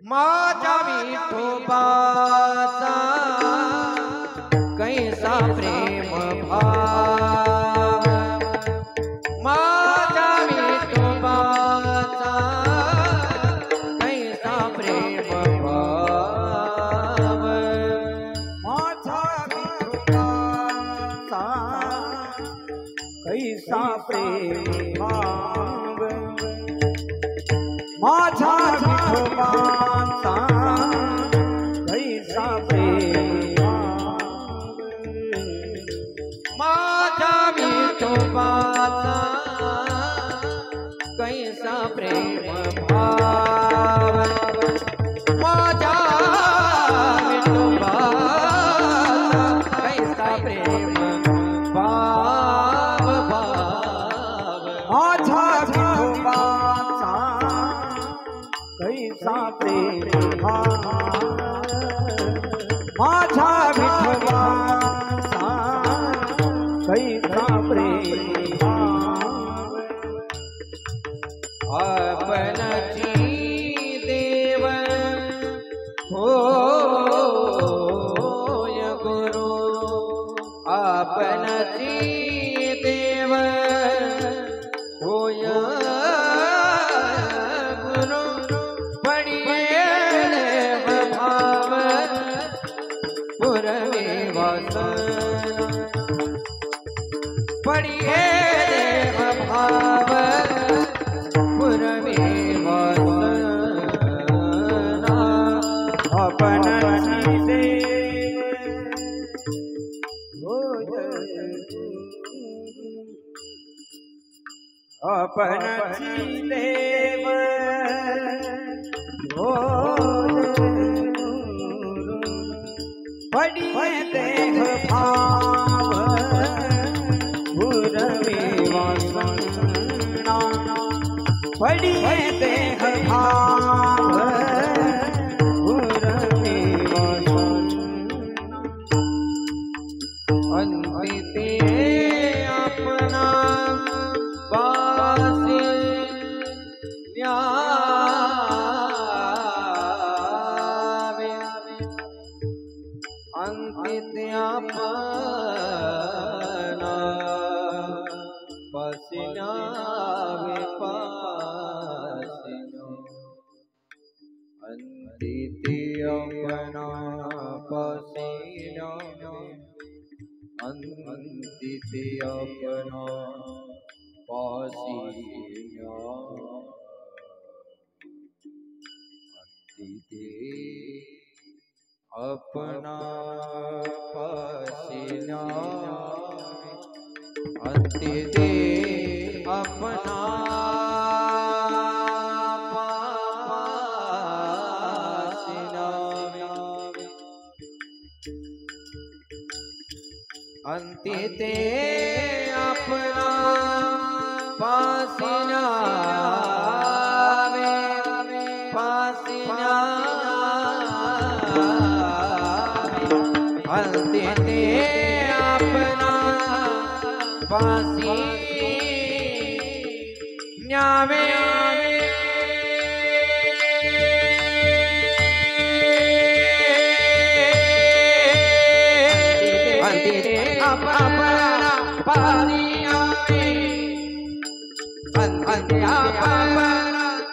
माझा विठोबाचा कैसा प्रेम भाव, माझा विठोबाचा कैसा प्रेम भाव, माझा विठोबाचा कैसा प्रेम भाव, माझा विठोबाचा कैसा प्रेम भाव, माझा विठोबाचा कैसा प्रेम भाव, माझा विठोबाचा कैसा प्रेम भाव भाव, माझा विठोबाचा कैसा प्रेम भाव, माझा माझा विठोबाचा कैसा प्रेम आपणची देव होय गुरु आपणची देव होय गुरु पडिये देव भाव पुरवे वासन पडिये देव भाव पुरवे वासना आपणची देव आपणची देव पडिये देह भाव पुरवे वासना पडिये देह भाव पुरवे वासना अंतिते अपना वासी न्यावे अंतिते अपना वासी न्यावे पासिनो अंतिते अपना वासी न्यावे अंतिते अपना पासिया अंतिते अपना पासिया अंतिते अपना अंतिते अपना पासिना पासिना अंतिते अपना पासी न्यावे अपना पारिया में अंतिया अपना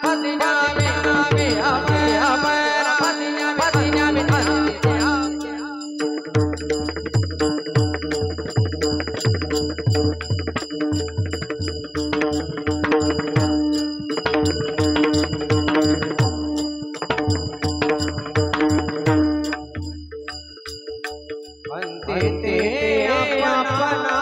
पतिया में आवे अपना पतिया में अंतिया अंतिते अपना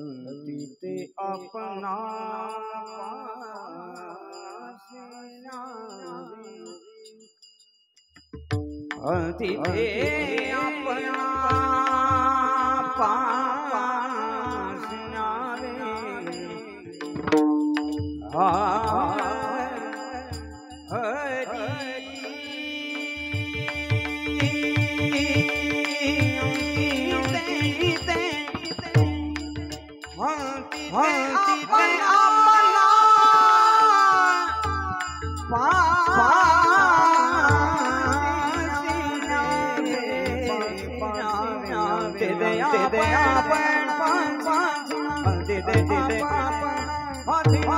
अंतिते अपना पासीना में अंतिते अपना पासीना में अंतिते अपना अंतिते अपना अंतिते अपना पासिना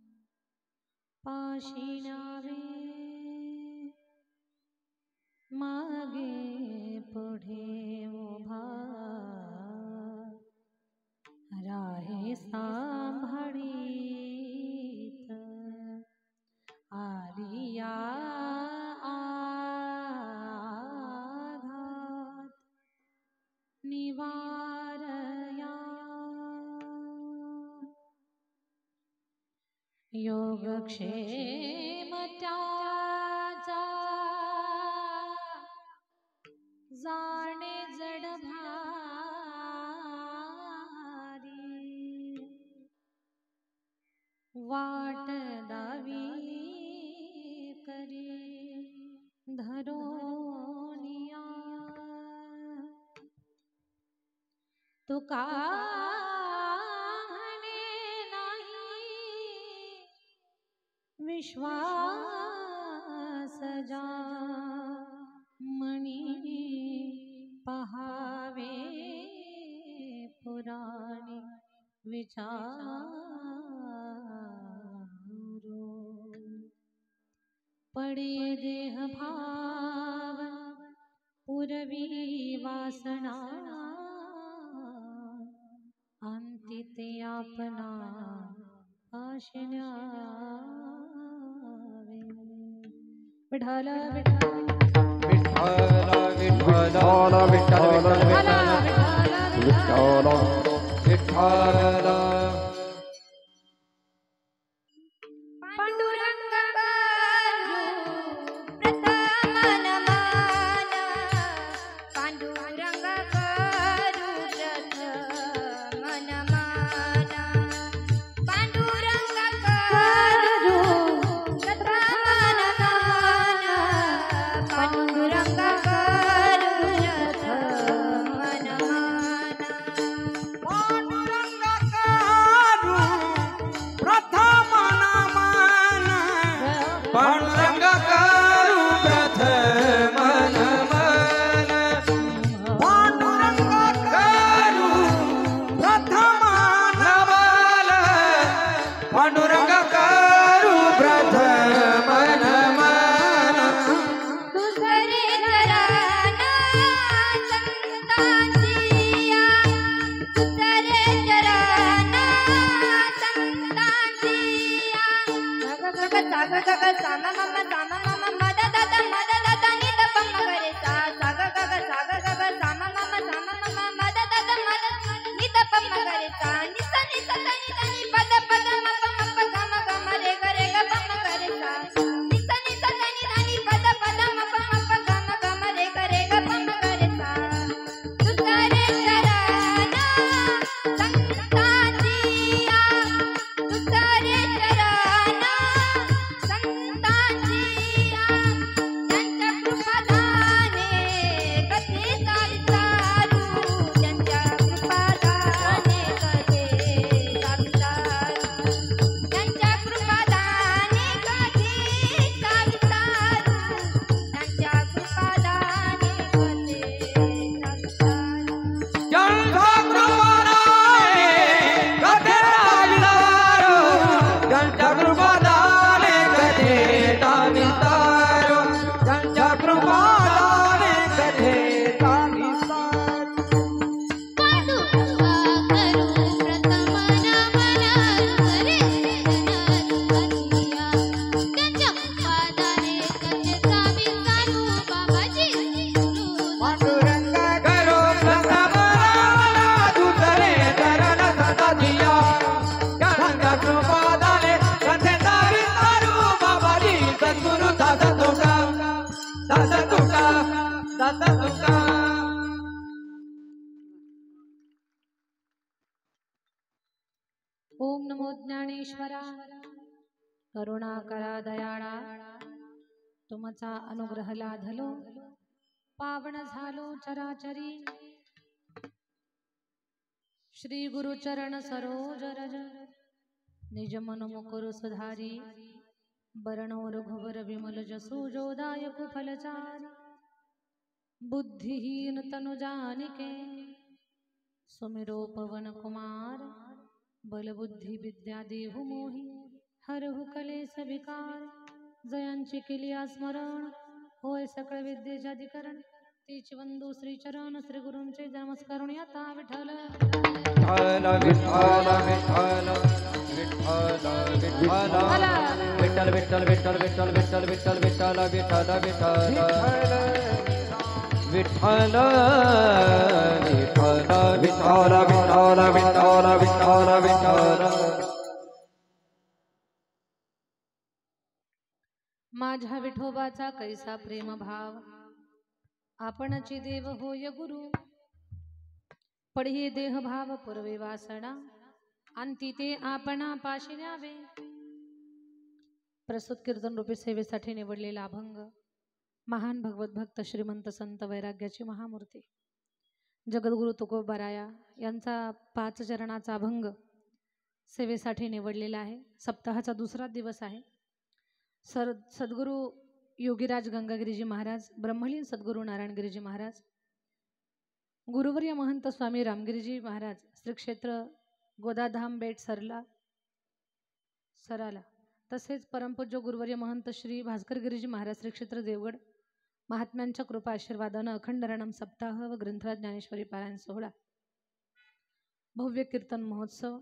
पाशी न्यावे मागे पुढे उभा राहे सांभाळीत आलिया आघात निवारया योगक्षेम त्याचा जाणे जड भारी वाट दावी करी धरोनिया तुका विश्वास जा मणी पहावे पुराणी विचारो पडे देह भाव पुरवी वासना अंतिते आपना आशन्यावे विठ्ठल विठ्ठल विठ्ठल विठ्ठल विठ्ठल विठ्ठल पांडुरंग प्रथम नमन पांडुरंग करू प्रथम नमन पांडुरंग करू प्रथम नमन पांडुरंग करू प्रथम नमन पांडुरंग करू प्रथम नमन पांडुरंग करू प्रथम नमन पांडुरंग करू प्रथम नमन पांडुरंग करू प्रथम नमन दुसरे चरण संतांचिया दुसरे चरण संतांचिया गग साग गग साम मम मद दद नि द पम गरे सा साग गग साम मम मद दद नि द पम गरे सा नि स नि तनि पद पद मप मप गम गम रे गरे ग पम गरे सा नि स तनि धनि पद पद मप मप गम गम रे गरे ग पम गरे सा दुसरे चरण संतांचिया दुसरे चरण संतांचिया त्यांच्या कृपादाने कथेचा विचारू त्यांच्या कृपादाने कथेचा विचारू त्यांच्या कृपादाने कथेचा विचारू त्यांच्या कृपादाने कथेचा विचारू ज्यांच्या कृपादाने कथेचा विस्तार ज्यांच्या कृपादाने कथेचा विस्तार पांडुरंगा करू प्रथम नमन रे जनकथिया त्यांच्या पादाने कथेचा विचारू बाबाजी पांडुरंग करो प्रथम नमन दुसरे चरण संतांचिया ज्यांच्या कृपादाने कथेचा विस्तारू बाबाजी सद्गुरु दास तुका दास तुका दास तुका ओम नमो ज्ञानेश्वरा करुणाकरा दयाळा तुमचा अनुग्रह लाधलो पावन झालो चराचरी श्री गुरुचरण सरोज रज निज मन मुकुर सुधारी बरणो रघुवर विमल जसु जोदायक फलचार बुद्धिहीन तनु जानिके सुमिरो पवन कुमार बल बुद्धि विद्या देहु मोहि हरहु कलेस विकार जयांची केली स्मरण होय सकळ विद्येचे अधिकरण तीच वंदू श्री चरण श्री गुरूंचे नमस्कारून आता विठ्ठल विठ्ठल विठ्ठल विठ्ठल विठ्ठल विठ्ठल विठ्ठल विठ्ठल विठ्ठल विठ्ठल विठ्ठल विठ्ठल विठ्ठल विठ्ठल विठ्ठल विठ्ठल विठ्ठल विठ्ठल माझ्या विठोबाचा कैसा प्रेम भाव आपणची देव होय गुरु पढी देह भाव पूर्वे वासना अंती ते आपणा पाशी न्यावे. प्रस्तुत कीर्तन रूपी सेवेसाठी निवडलेला अभंग महान भगवत भक्त श्रीमंत संत वैराग्याची महामूर्ती जगद्गुरु तुकोबाराया यांचा 5 चरणाचा अभंग सेवेसाठी निवडलेला आहे. सप्ताहाचा दुसरा दिवस आहे. सद्गुरु योगीराज गंगागिरीजी महाराज, ब्रह्मलीन सद्गुरु नारायणगिरीजी महाराज, गुरुवर्य महंत स्वामी रामगिरीजी महाराज श्री क्षेत्र गोदाधाम बेट सराला, तसेच परमपूज्य गुरुवर्य महंत श्री भास्करगिरीजी महाराज श्री क्षेत्र देवगड महात्म्यांच्या कृपा आशीर्वादानं अखंड रणम सप्ताह व ग्रंथराज ज्ञानेश्वरी पारायण सोहळा भव्य कीर्तन महोत्सव.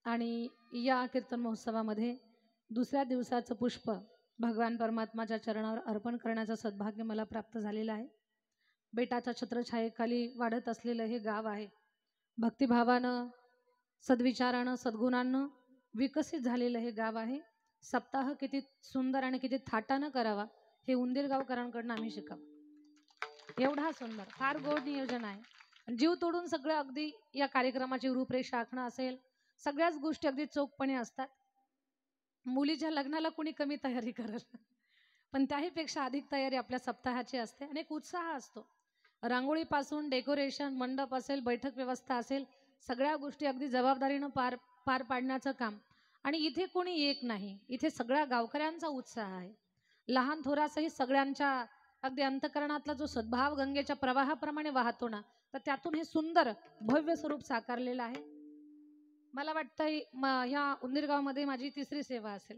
आणि या कीर्तन महोत्सवामध्ये दुसऱ्या दिवसाचं पुष्प भगवान परमात्माच्या चरणावर अर्पण करण्याचं सद्भाग्य मला प्राप्त झालेलं आहे. बेटाच्या छत्रछायेखाली वाढत असलेलं हे गाव आहे. भक्तिभावानं सद्विचारानं सद्गुणांनं विकसित झालेलं हे गाव आहे. सप्ताह किती सुंदर आणि किती थाटानं करावा हे उंदीर गावकरांकडून आम्ही शिकावं. एवढा सुंदर फार गोड नियोजन आहे. जीव तोडून सगळं अगदी या कार्यक्रमाची रूपरेषा आखणं असेल, सगळ्याच गोष्टी अगदी चोखपणे असतात. मुलीच्या लग्नाला कुणी कमी तयारी करेल, पण त्याहीपेक्षा अधिक तयारी आपल्या सप्ताहाची असते आणि एक उत्साह असतो. रांगोळीपासून डेकोरेशन, मंडप असेल, बैठक व्यवस्था असेल, सगळ्या गोष्टी अगदी जबाबदारीनं पार पाडण्याचं काम. आणि इथे कोणी एक नाही, इथे सगळ्या गावकऱ्यांचा उत्साह आहे. लहान थोरासही सगळ्यांच्या अगदी अंतकरणातला जो सद्भाव गंगेच्या प्रवाहाप्रमाणे वाहतो ना, तर त्यातून हे सुंदर भव्य स्वरूप साकारलेलं आहे. मला वाटतंय ह्या उंदीरगावमध्ये माझी 3री सेवा असेल.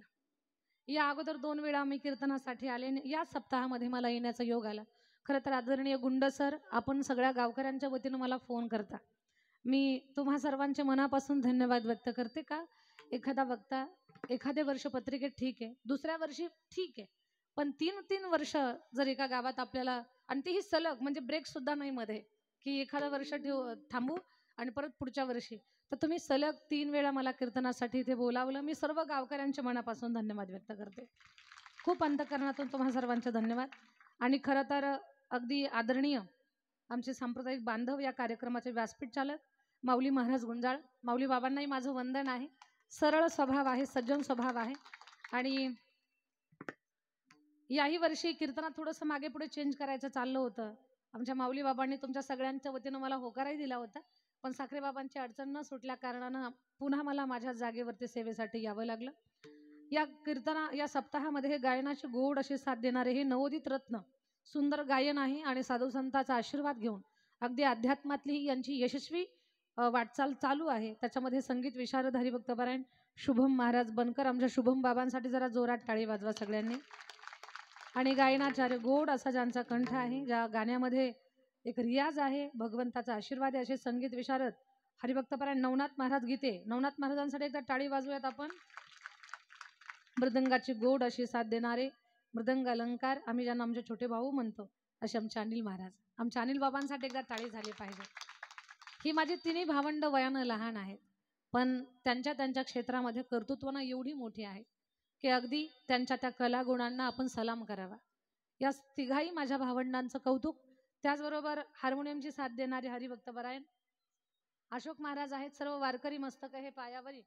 या अगोदर 2 वेळा मी कीर्तनासाठी आले. या सप्ताहामध्ये मला येण्याचा योग आला. खरं तर आदरणीय गुंड सर, आपण सगळ्या गावकऱ्यांच्या वतीनं मला फोन करता. मी तुम्हा सर्वांचे मनापासून धन्यवाद व्यक्त करते. का एखादा वक्ता एखाद्या वर्ष पत्रिकेत ठीक आहे, दुसऱ्या वर्षी ठीक आहे, पण 3 वर्ष जर एका गावात आपल्याला, आणि तेही सलग, म्हणजे ब्रेक सुद्धा नाही मध्ये की एखादा वर्ष थांबू आणि परत पुढच्या वर्षी, तर तुम्ही सलग 3 वेळा मला कीर्तनासाठी इथे बोलावलं. मी सर्व गावकऱ्यांच्या मनापासून धन्यवाद व्यक्त करते. खूप अंतकरणातून तुम्हा सर्वांचे धन्यवाद. आणि खरं तर अगदी आदरणीय आमचे सांप्रदायिक बांधव, या कार्यक्रमाचे व्यासपीठ चालक माऊली महाराज गुंजाळ, माऊली बाबांनाही माझं वंदन आहे. सरळ स्वभाव आहे, सज्जन स्वभाव आहे. आणि याही वर्षी कीर्तनात थोडंसं मागे पुढे चेंज करायचं चाललं होतं. आमच्या माऊली बाबांनी तुमच्या सगळ्यांच्या वतीनं मला होकारही दिला होता, पण साखरे बाबांची अडचण न सुटल्या कारणानं पुन्हा मला माझ्या जागेवरती सेवेसाठी यावं लागलं. या सप्ताहामध्ये हे गायनाची गोड अशी साथ देणारे हे नवोदित रत्न सुंदर गायन आहे. आणि साधू संतांचा आशीर्वाद घेऊन अगदी अध्यात्मातली यांची यशस्वी वाटचाल चालू आहे. त्याच्यामध्ये संगीत विशारद हरिभक्तपरायण शुभम महाराज बनकर, आमच्या शुभम बाबांसाठी जरा जोरात टाळी वाजवा सगळ्यांनी. आणि गायनाचार्य गोड असा ज्यांचा कंठ आहे, ज्या गाण्यामध्ये एक रियाज आहे, भगवंताचा आशीर्वाद आहे, असे संगीत विशारद हरिभक्तपरायण नवनाथ महाराज गीते. नवनाथ महाराजांसाठी एकदा टाळी वाजवूयात आपण. मृदंगाची गोड अशी साथ देणारे मृदंग अलंकार, आम्ही ज्यांना आमचे छोटे भाऊ म्हणतो, असे आमचे अनिल महाराज. आमच्या अनिल बाबांसाठी एकदा टाळी झाली पाहिजे. ही माझी 3 भावंड वयानं लहान आहेत, पण त्यांच्या क्षेत्रामध्ये कर्तृत्वानं एवढी मोठी आहे की अगदी त्यांच्या त्या कलागुणांना आपण सलाम करावा. या 3घाही माझ्या भावंडांचं कौतुक. त्याचबरोबर हार्मोनियमची साथ देणारे हरिभक्तपरायण अशोक महाराज आहेत. सर्व वारकरी मस्तक हे पायावरी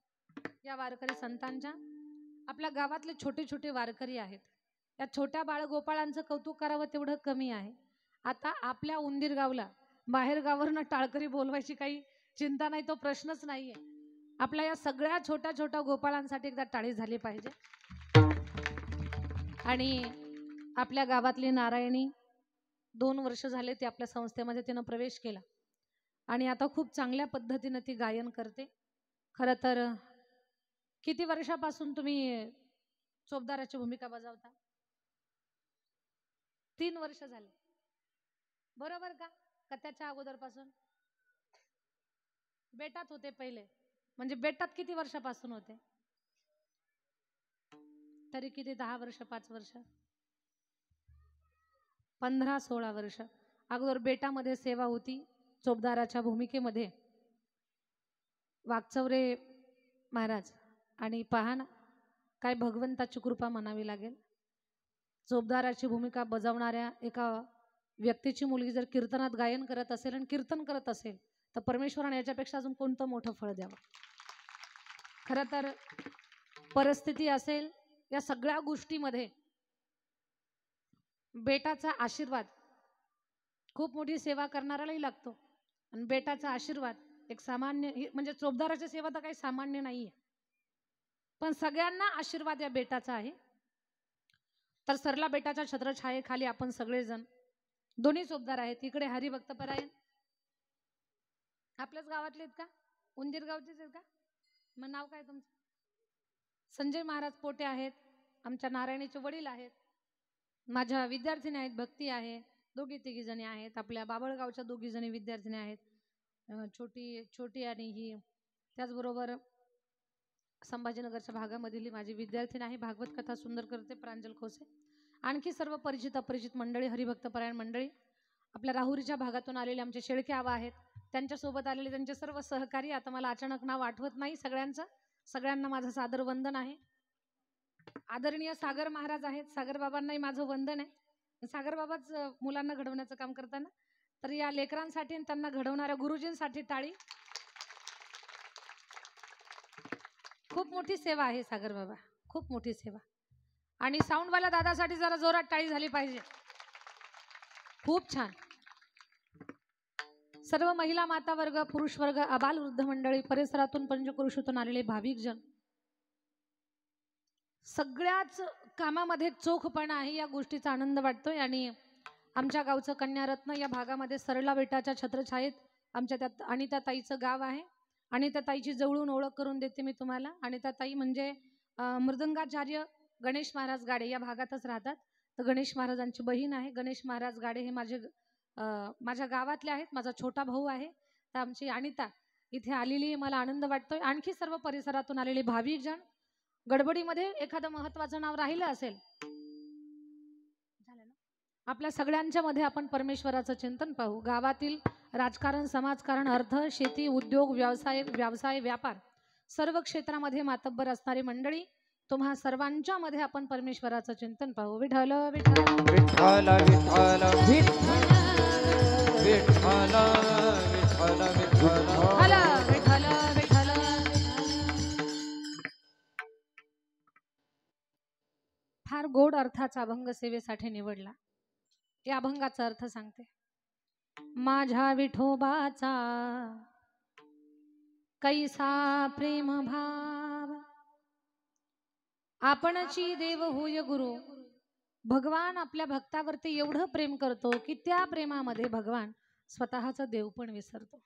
या वारकरी संतांच्या. आपल्या गावातले छोटे छोटे वारकरी आहेत. या छोट्या बाळगोपाळांचं कौतुक करावं तेवढं कमी आहे. आता आपल्या उंदीर गावला बाहेर गावावरनं टाळकरी बोलवायची काही चिंता नाही, तो प्रश्नच नाहीये. आपल्या या सगळ्या छोट्या छोट्या गोपाळांसाठी एकदा टाळी झाली पाहिजे. आणि आपल्या गावातली नारायणी 2 वर्ष झाले ती आपल्या संस्थेमध्ये तिनं प्रवेश केला आणि आता खूप चांगल्या पद्धतीनं ती गायन करते. खरं तर किती वर्षापासून तुम्ही चोपदाराची भूमिका बजावता? 3 वर्ष झाले, बरोबर का? त्याच्या अगोदरपासून बेटात होते पहिले, म्हणजे बेटात किती वर्षापासून होते? तरी किती? 10 वर्ष, 5 वर्ष, 15-16 वर्ष अगोदर बेटामध्ये सेवा होती. चोपदाराच्या भूमिकेमध्ये वाकचौरे महाराज. आणि पहा ना, काय भगवंताची कृपा म्हणावी लागेल. चोपदाराची भूमिका बजावणाऱ्या एका व्यक्तीची मुलगी जर कीर्तनात गायन करत असेल आणि कीर्तन करत असेल तर परमेश्वराने याच्यापेक्षा अजून कोणतं मोठं फळ द्यावं. खरं तर परिस्थिती असेल, या सगळ्या गोष्टीमध्ये बेटाचा आशीर्वाद खूप मोठी सेवा करणाऱ्यालाही लागतो. आणि बेटाचा आशीर्वाद एक सामान्य, म्हणजे चोपदाराची सेवा तर काही सामान्य नाहीये, पण सगळ्यांना आशीर्वाद या बेटाचा आहे. तर सरला बेटाच्या छत्रछायेखाली आपण सगळेजण, दोन्ही चोपदार आहेत. इकडे हरिभक्तपरायण आपल्याच गावातले आहेत का? उंदीर गावचेच आहेत का? मग नाव काय तुमचं? संजय महाराज पोटे आहेत. आमच्या नारायणीचे वडील आहेत. माझ्या विद्यार्थिनी आहेत, भक्ती आहे, दोघी तिघी जणी आहेत. आपल्या बाबळगावच्या दोघी जणी विद्यार्थिनी आहेत, छोटी आणि ही. त्याचबरोबर संभाजीनगरच्या भागामधील माझी विद्यार्थिनी आहे, भागवत कथा सुंदर करते, प्रांजल खोसे. आणखी सर्व परिचित अपरिचित मंडळी, हरिभक्तपरायण मंडळी, आपल्या राहुरीच्या भागातून आलेले आमचे शेळके आबा आहेत, त्यांच्यासोबत आलेले त्यांचे सर्व सहकारी. आता मला अचानक नाव आठवत नाही सगळ्यांचं. सगळ्यांना माझं सादर वंदन आहे. आदरणीय सागर महाराज आहेत, सागर बाबांनाही माझं वंदन आहे. सागर बाबाच मुलांना घडवण्याचं काम करताना, तर या लेकरांसाठी आणि त्यांना घडवणाऱ्या गुरुजींसाठी टाळी. खूप मोठी सेवा आहे सागर बाबा, खूप मोठी सेवा. आणि साऊंडवाला दादासाठी जरा जोरात टाळी झाली पाहिजे. खूप छान. सर्व महिला माता वर्ग, पुरुष वर्ग, आबाल वृद्ध मंडळी, परिसरातून पंचक्रोशीतून आलेले भाविक जन, सगळ्याच कामामध्ये चोखपणा आहे. या गोष्टीचा आनंद वाटतोय. आणि आमच्या गावचं कन्यारत्न या भागामध्ये सरला बेटाच्या छत्रछायेत आमच्या त्यात अनिता ताईचं गाव आहे. अनिता ताईची जवळून ओळख करून देते मी तुम्हाला. अनिता ताई म्हणजे मृदंगाचार्य गणेश महाराज गाडे या भागातच राहतात. तर गणेश महाराजांची बहीण आहे. गणेश महाराज गाडे हे माझ्या गावातले आहेत, माझा छोटा भाऊ आहे. तर आमची अनिता इथे आलेली, मला आनंद वाटतोय. आणखी सर्व परिसरातून आलेले भाविक जण. गडबडीमध्ये एखादं महत्वाचं नाव राहिलं असेल, झालं ना, आपल्या सगळ्यांच्या मध्ये आपण परमेश्वराचं चिंतन पाहू. गावातील राजकारण, समाजकारण, अर्थ, शेती, उद्योग, व्यवसाय, व्यापार, सर्व क्षेत्रामध्ये मातब्बर असणारी मंडळी, तुम्हा सर्वांच्या मध्ये आपण परमेश्वराचं चिंतन पाहू. विठ्ठल विठ्ठल विठ्ठल विठ्ठल विठ्ठल विठ्ठल विठ्ठल विठ्ठल विठ्ठल. फार गोड अर्थाचा अभंग सेवेसाठी निवडला. या अभंगाचा अर्थ सांगते. माझ्या विठोबाचा कैसा प्रेम भाव, आपणची देव होय गुरु. भगवान आपल्या भक्तावरती एवढं प्रेम करतो की त्या प्रेमामध्ये भगवान स्वतःचा देव पण विसरतो.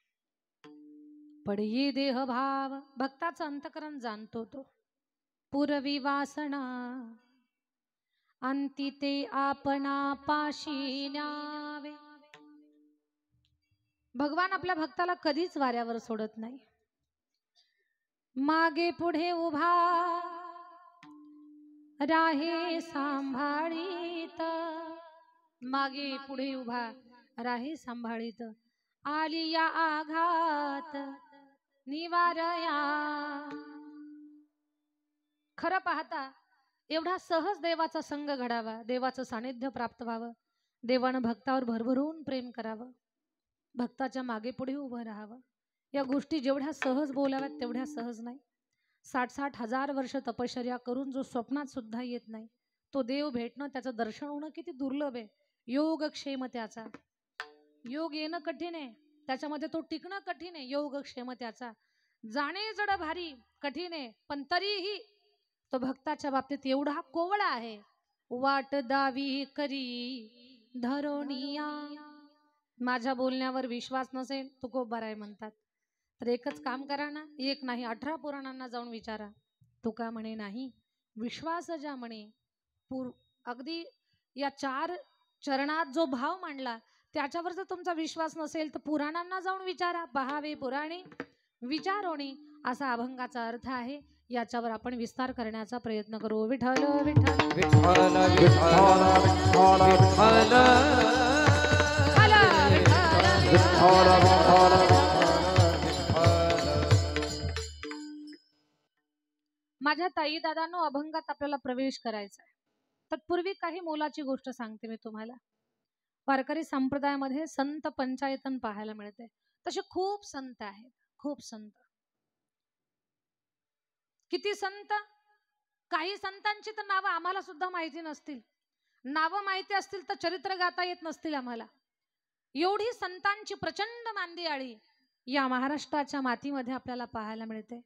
पडये देह भाव, भक्ताचं अंतकरण जाणतो तो. पूर्वी वासना अंती ते आपणा पाशी न्यावे. भगवान आपल्या भक्ताला कधीच वाऱ्यावर सोडत नाही. मागे पुढे उभा राहे सांभाळीत, मागे पुढे उभा राहे सांभाळीत. आली या आघात निवारया. खरं पाहता एवढा सहज देवाचा संग घडावा, देवाचं सानिध्य प्राप्त व्हावं, देवानं भक्तावर भरभरून प्रेम करावं, भक्ताच्या मागे पुढे उभं राहावं. या गोष्टी जेवढ्या सहज बोलाव्यात तेवढ्या सहज नाही. 60-60 हजार वर्ष तपश्चर्या करून जो स्वप्नात सुद्धा येत नाही, तो देव भेटणं, त्याचं दर्शन होणं किती दुर्लभ आहे. योगक्षेम त्याचा, योग येणं कठीण आहे, त्याच्यामध्ये तो टिकणं कठीण आहे. योगक्षेम त्याचा जाणे जड भारी कठीण आहे, पण तरीही तो भक्ताच्या बाबतीत एवढा कोवळा आहे. वाट दावी करी धरोनिया. माझ्या बोलण्यावर विश्वास नसेल तुकोबाराय म्हणतात, तर एकच काम करा ना, एक नाही 18 पुराणांना जाऊन विचारा. तुका म्हणे नाही विश्वास ज्या म्हणे अगदी या 4 चरणात जो भाव मांडला त्याच्यावर जर तुमचा विश्वास नसेल तर पुराणांना जाऊन विचारा. पहावे पुराणे विचारोणे असा अभंगाचा अर्थ आहे. याच्यावर आपण विस्तार करण्याचा प्रयत्न करू. विठ्ठल विठ्ठल विठ्ठल विठ्ठल माझ्या ताई दादांनो, अभंगात आपल्याला प्रवेश करायचा आहे. तत्पूर्वी काही मोलाची गोष्ट सांगते मी तुम्हाला. वारकरी संप्रदायामध्ये संत पंचायतन पाहायला मिळते. तसे खूप संत आहेत, खूप संत. किती संत? काही संतांची तर नावं आम्हाला सुद्धा माहिती नसतील. नावं माहिती असतील तर चरित्र गाता येत नसतील आम्हाला. एवढी संतांची प्रचंड मांदियाळी या महाराष्ट्राच्या मातीमध्ये आपल्याला पाहायला मिळते.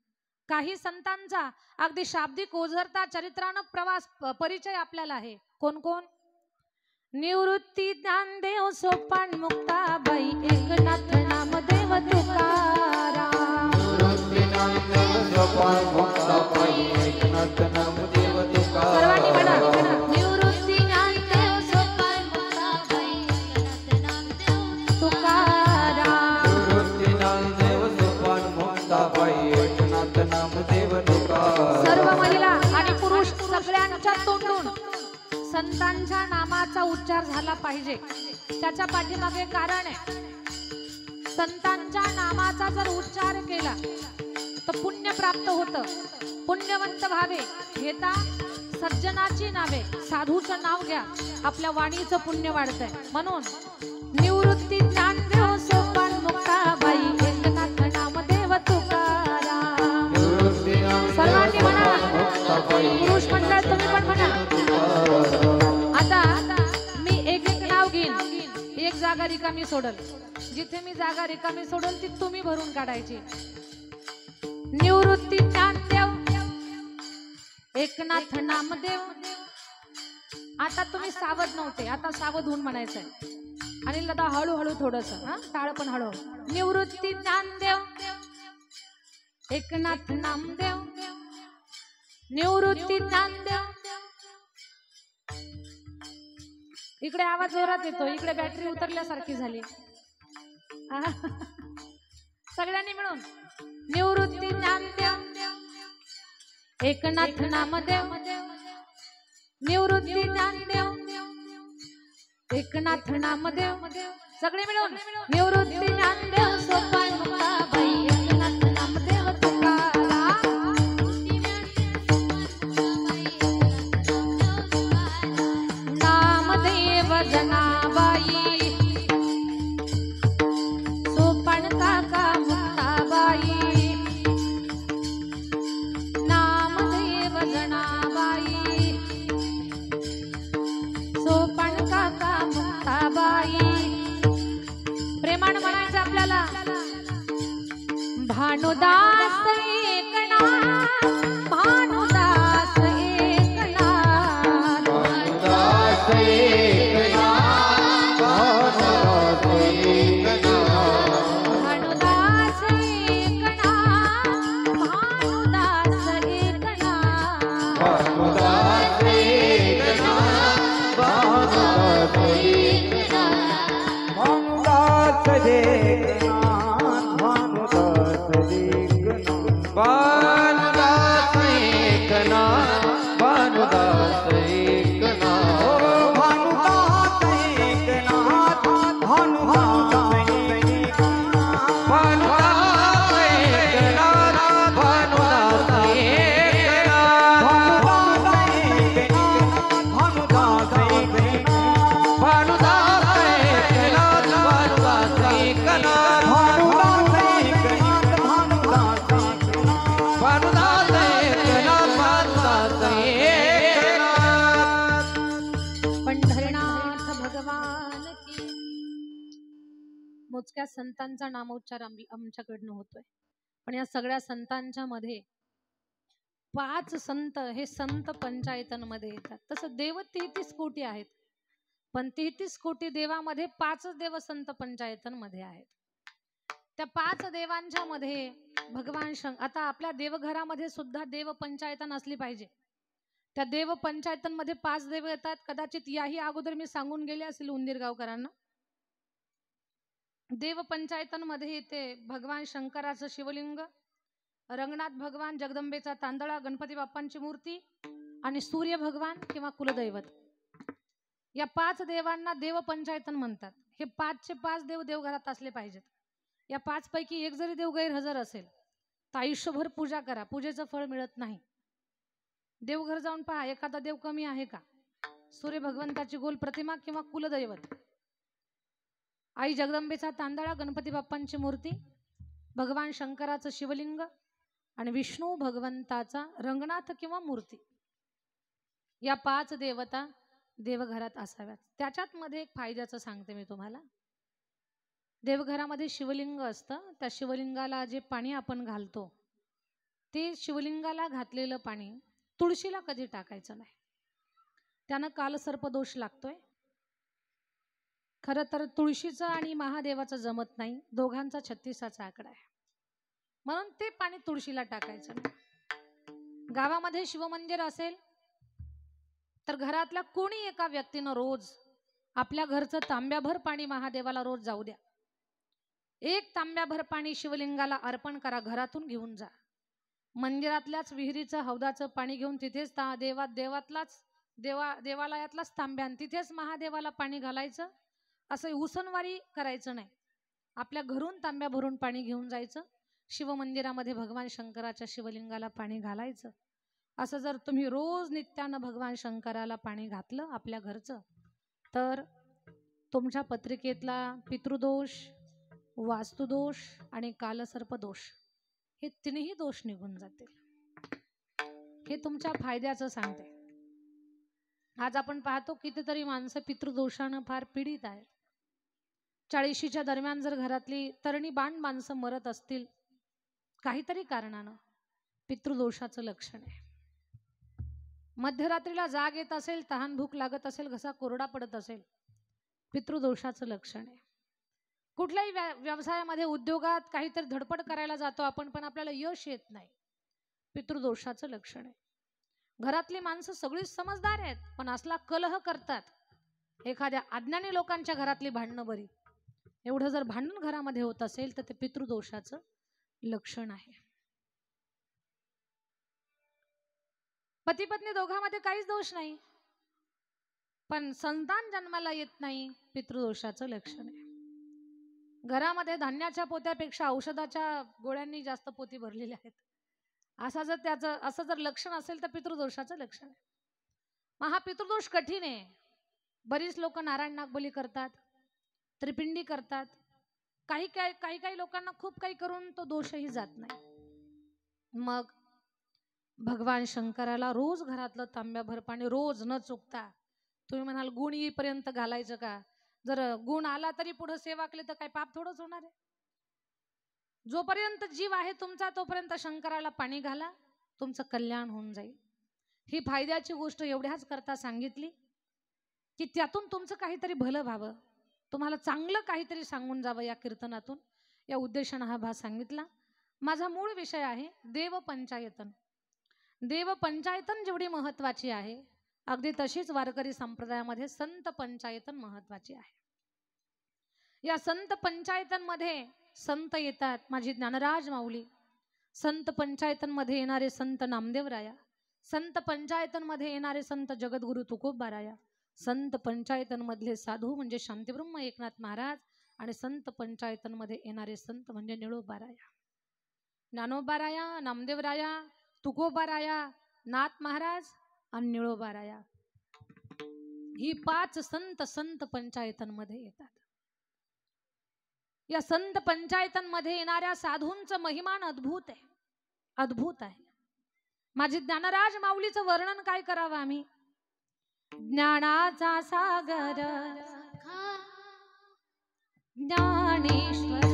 काही संतांचा अगदी शाब्दिक ओझरता चरित्रानं प्रवास परिचय आपल्याला आहे. कोण कोण? निवृत्ती ज्ञानदेव सोपान मुक्ताबाई एकनाथ नामदेव तुकाराम. सर्वांनी म्हणा. निवृत्ती ज्ञानदेव सोपान मुक्ताबाई एकनाथ नामदेव तुकाराम. सर्व महिला आणि पुरुष सगळ्यांच्या तोंडून संतांच्या नामाचा उच्चार झाला पाहिजे. त्याच्या पाठीमागे कारण आहे. संतांच्या नामाचा जर उच्चार केला तर पुण्य प्राप्त होतं. पुण्यवंत व्हावे घेता सज्जनाची नावे. साधूचं नाव घ्या, आपल्या वाणीचं पुण्य वाढतंय. म्हणून निवृत्ती ज्ञानदेव सोपान मुक्ताबाई एकनाथ नामदेव तुकाराम. सर्वांनी म्हणा. पुरुष मंडळ तुम्ही पण म्हणा. आता मी एक एक नाव घेईन. एक जागा रिकामी सोडल. जिथे मी जागा रिकामी सोडल ती तुम्ही भरून काढायची. निवृत्ती ज्ञानदेव एकनाथ नामदेव. आता तुम्ही सावध नव्हते, आता सावध होऊन म्हणायचंय. आणि लदा हळूहळू थोडस टाळ पण हळू. निवृत्ती ज्ञानदेव एकनाथ नामदेव. निवृत्ती ज्ञानदेव. इकडे आवाज जोरात येतो. इकडे बॅटरी उतरल्यासारखी झाली. सगळ्यांनी मिळून निवृत्ती ज्ञानदेव एकनाथ नामदेव. निवृत्ती ज्ञानदेव एकनाथ नामदेव. सगळे मिळून निवृत्ती ज्ञानदेव सोपान मुक्ताबाई एकनाथ नामदेव तुकाराम. नामदेव जनाबाई सोपान काका मुक्ताबाई. नामदेव जनाबाई सोपान काका मुक्ताबाई. प्रेमानं म्हणायचं आपल्याला. भानुदास एकनाथ भानुदास एकनाथ भानुदास एकनाथ भानुदास एकनाथ भानुदास मोजक्या संतांचा नामोच्चार आमच्याकडनं होतोय. पण या सगळ्या संतांच्या मध्ये 5 संत हे संत पंचायतनमध्ये येतात. तसं देव 33 कोटी आहेत, पण 33 कोटी देवामध्ये 5 देव संत पंचायतनमध्ये आहेत. त्या 5 देवांच्या मध्ये भगवान आता आपल्या देवघरामध्ये सुद्धा देव पंचायतन असली पाहिजे. त्या देव पंचायतांमध्ये 5 देव येतात. कदाचित याही अगोदर मी सांगून गेले असेल उंदीर गावकरांना. देव पंचायतांमध्ये येते भगवान शंकराचं शिवलिंग, रंगनाथ भगवान, जगदंबेचा तांदळा, गणपती बाप्पांची मूर्ती आणि सूर्य भगवान किंवा कुलदैवत. या 5 देवांना देव पंचायतन म्हणतात. हे 5चे 5 देव देवघरात असले पाहिजेत. या 5 पैकी एक जरी देव गैरहजर असेल तर आयुष्यभर पूजा करा, पूजेचं फळ मिळत नाही. देवघर जाऊन पहा, एखादा देव कमी आहे का? सूर्य भगवंताची गोल प्रतिमा किंवा कुलदैवत, आई जगदंबेचा तांदळा, गणपती बाप्पांची मूर्ती, भगवान शंकराचं शिवलिंग आणि विष्णू भगवंताचा रंगनाथ किंवा मूर्ती. या 5 देवता देवघरात असाव्यात. त्याच्यात मध्ये एक फायद्याचं सांगते मी तुम्हाला. देवघरामध्ये शिवलिंग असतं. त्या शिवलिंगाला जे पाणी आपण घालतो ते शिवलिंगाला घातलेलं पाणी तुळशीला कधी टाकायचं नाही. त्यानं कालसर्पदोष लागतोय. खरं तर तुळशीचं आणि महादेवाचं जमत नाही, दोघांचा 36चा आकडा आहे, म्हणून ते पाणी तुळशीला टाकायचं नाही. गावामध्ये शिवमंदिर असेल तर घरातल्या कोणी एका व्यक्तीनं रोज आपल्या घरचं तांब्याभर पाणी महादेवाला रोज जाऊ द्या. 1 तांब्याभर पाणी शिवलिंगाला अर्पण करा, घरातून घेऊन जा. मंदिरातल्याच विहिरीचं हौदाचं पाणी घेऊन तिथेच देवालयातलाच तांब्यान तिथेच महादेवाला पाणी घालायचं. असं उसनवारी करायचं नाही. आपल्या घरून तांब्या भरून पाणी घेऊन जायचं, शिवमंदिरामध्ये भगवान शंकराच्या शिवलिंगाला पाणी घालायचं. असं जर तुम्ही रोज नित्यानं भगवान शंकराला पाणी घातलं आपल्या घरचं तर तुमच्या पत्रिकेतला पितृदोष, वास्तुदोष आणि कालसर्पदोष हे 3ही दोष निघून जातील. हे तुमच्या फायद्याचं सांगते. आज आपण पाहतो कितीतरी माणसं पितृदोषानं फार पीडित आहेत. 40च्या दरम्यान जर घरातली तरणी बाण माणसं मरत असतील काहीतरी कारणानं, पितृदोषाचं लक्षण आहे. मध्यरात्रीला जाग येत असेल, तहान भूक लागत असेल, घसा कोरडा पडत असेल, पितृदोषाचं लक्षण आहे. कुठल्याही व्यवसायामध्ये उद्योगात काहीतरी धडपड करायला जातो आपण, पण आपल्याला यश येत नाही, पितृदोषाचं लक्षण आहे. घरातली माणसं सगळीच समजदार आहेत पण असला कलह करतात. एखाद्या अज्ञानी लोकांच्या घरातली भांडणं बरी. एवढं जर भांडण घरामध्ये होत असेल तर ते पितृदोषाचं लक्षण आहे. पती पत्नी दोघांमध्ये काहीच दोष नाही पण संतान जन्माला येत नाही, पितृदोषाचं लक्षण आहे. घरामध्ये धान्याच्या पोत्यापेक्षा औषधाच्या गोळ्यांनी जास्त पोती भरलेल्या आहेत, असं जर लक्षण असेल तर पितृदोषाचं लक्षण आहे. मग हा पितृदोष कठीण आहे. बरीच लोक नारायण नागबली करतात, त्रिपिंडी करतात. काही लोकांना खूप काही करून तो दोषही जात नाही. मग भगवान शंकराला रोज घरातलं तांब्याभर पाणी रोज न चुकता. तुम्ही म्हणाल गुण येईपर्यंत घालायचं का? जर गुण आला तरी पुढे सेवा केली तर काय पाप थोडंच होणार आहे? जोपर्यंत जीव आहे तुमचा तोपर्यंत शंकराला पाणी घाला, तुमचं कल्याण होऊन जाईल. ही फायद्याची गोष्ट एवढ्याच करता सांगितली की त्यातून तुमचं काहीतरी भलं व्हावं, तुम्हाला चांगलं काहीतरी सांगून जावं या कीर्तनातून. या उद्देशाने हा भाग सांगितला. माझा मूळ विषय आहे देव पंचायतन. देव पंचायतन जेवढी महत्वाची आहे अगदी तशीच वारकरी संप्रदायामध्ये संत पंचायतन महत्वाची आहे. या संत पंचायतनमध्ये संत येतात, माझी ज्ञानराज माऊली. संत पंचायतनमध्ये येणारे संत नामदेवराया, संत पंचायतनमध्ये येणारे संत जगद्गुरु तुकोबाराया, संत पंचायतनमधले साधू म्हणजे शांतीब्रह्म एकनाथ महाराज आणि संत पंचायतनमध्ये येणारे संत म्हणजे निळोबाराया. ज्ञानोबाराया, नामदेवराया, तुकोबाराया, नाथ महाराज आणि निळोबाराया ही 5 संत पंचायतनमध्ये येतात. या संत पंचायतनमध्ये येणाऱ्या साधूंचं महिमान अद्भुत आहे, अद्भुत आहे. माझी ज्ञानराज माऊलीचं वर्णन काय करावं आम्ही? ज्ञानाचा सागर ज्ञानेश्वर,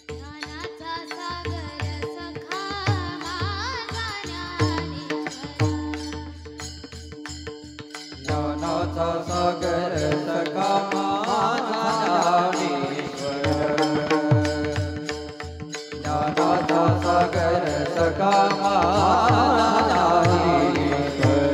ज्ञानाचा सागर सखा माझा ज्ञानेश्वर, ज्ञानाचा सागर सखा माझा ज्ञानेश्वर, ज्ञानाचा सागर सखा माझा ज्ञानेश्वर.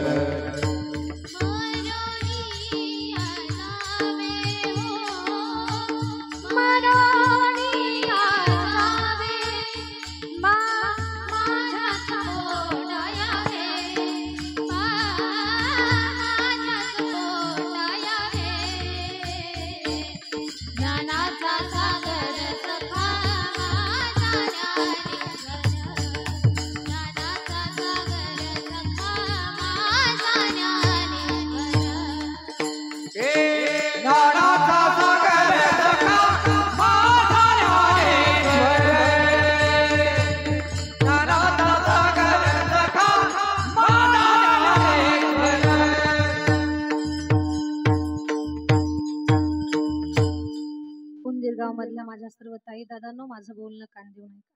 शेजारल्या माझ्या सर्व ताई दादांनो, माझं बोलणं कान देऊ नका.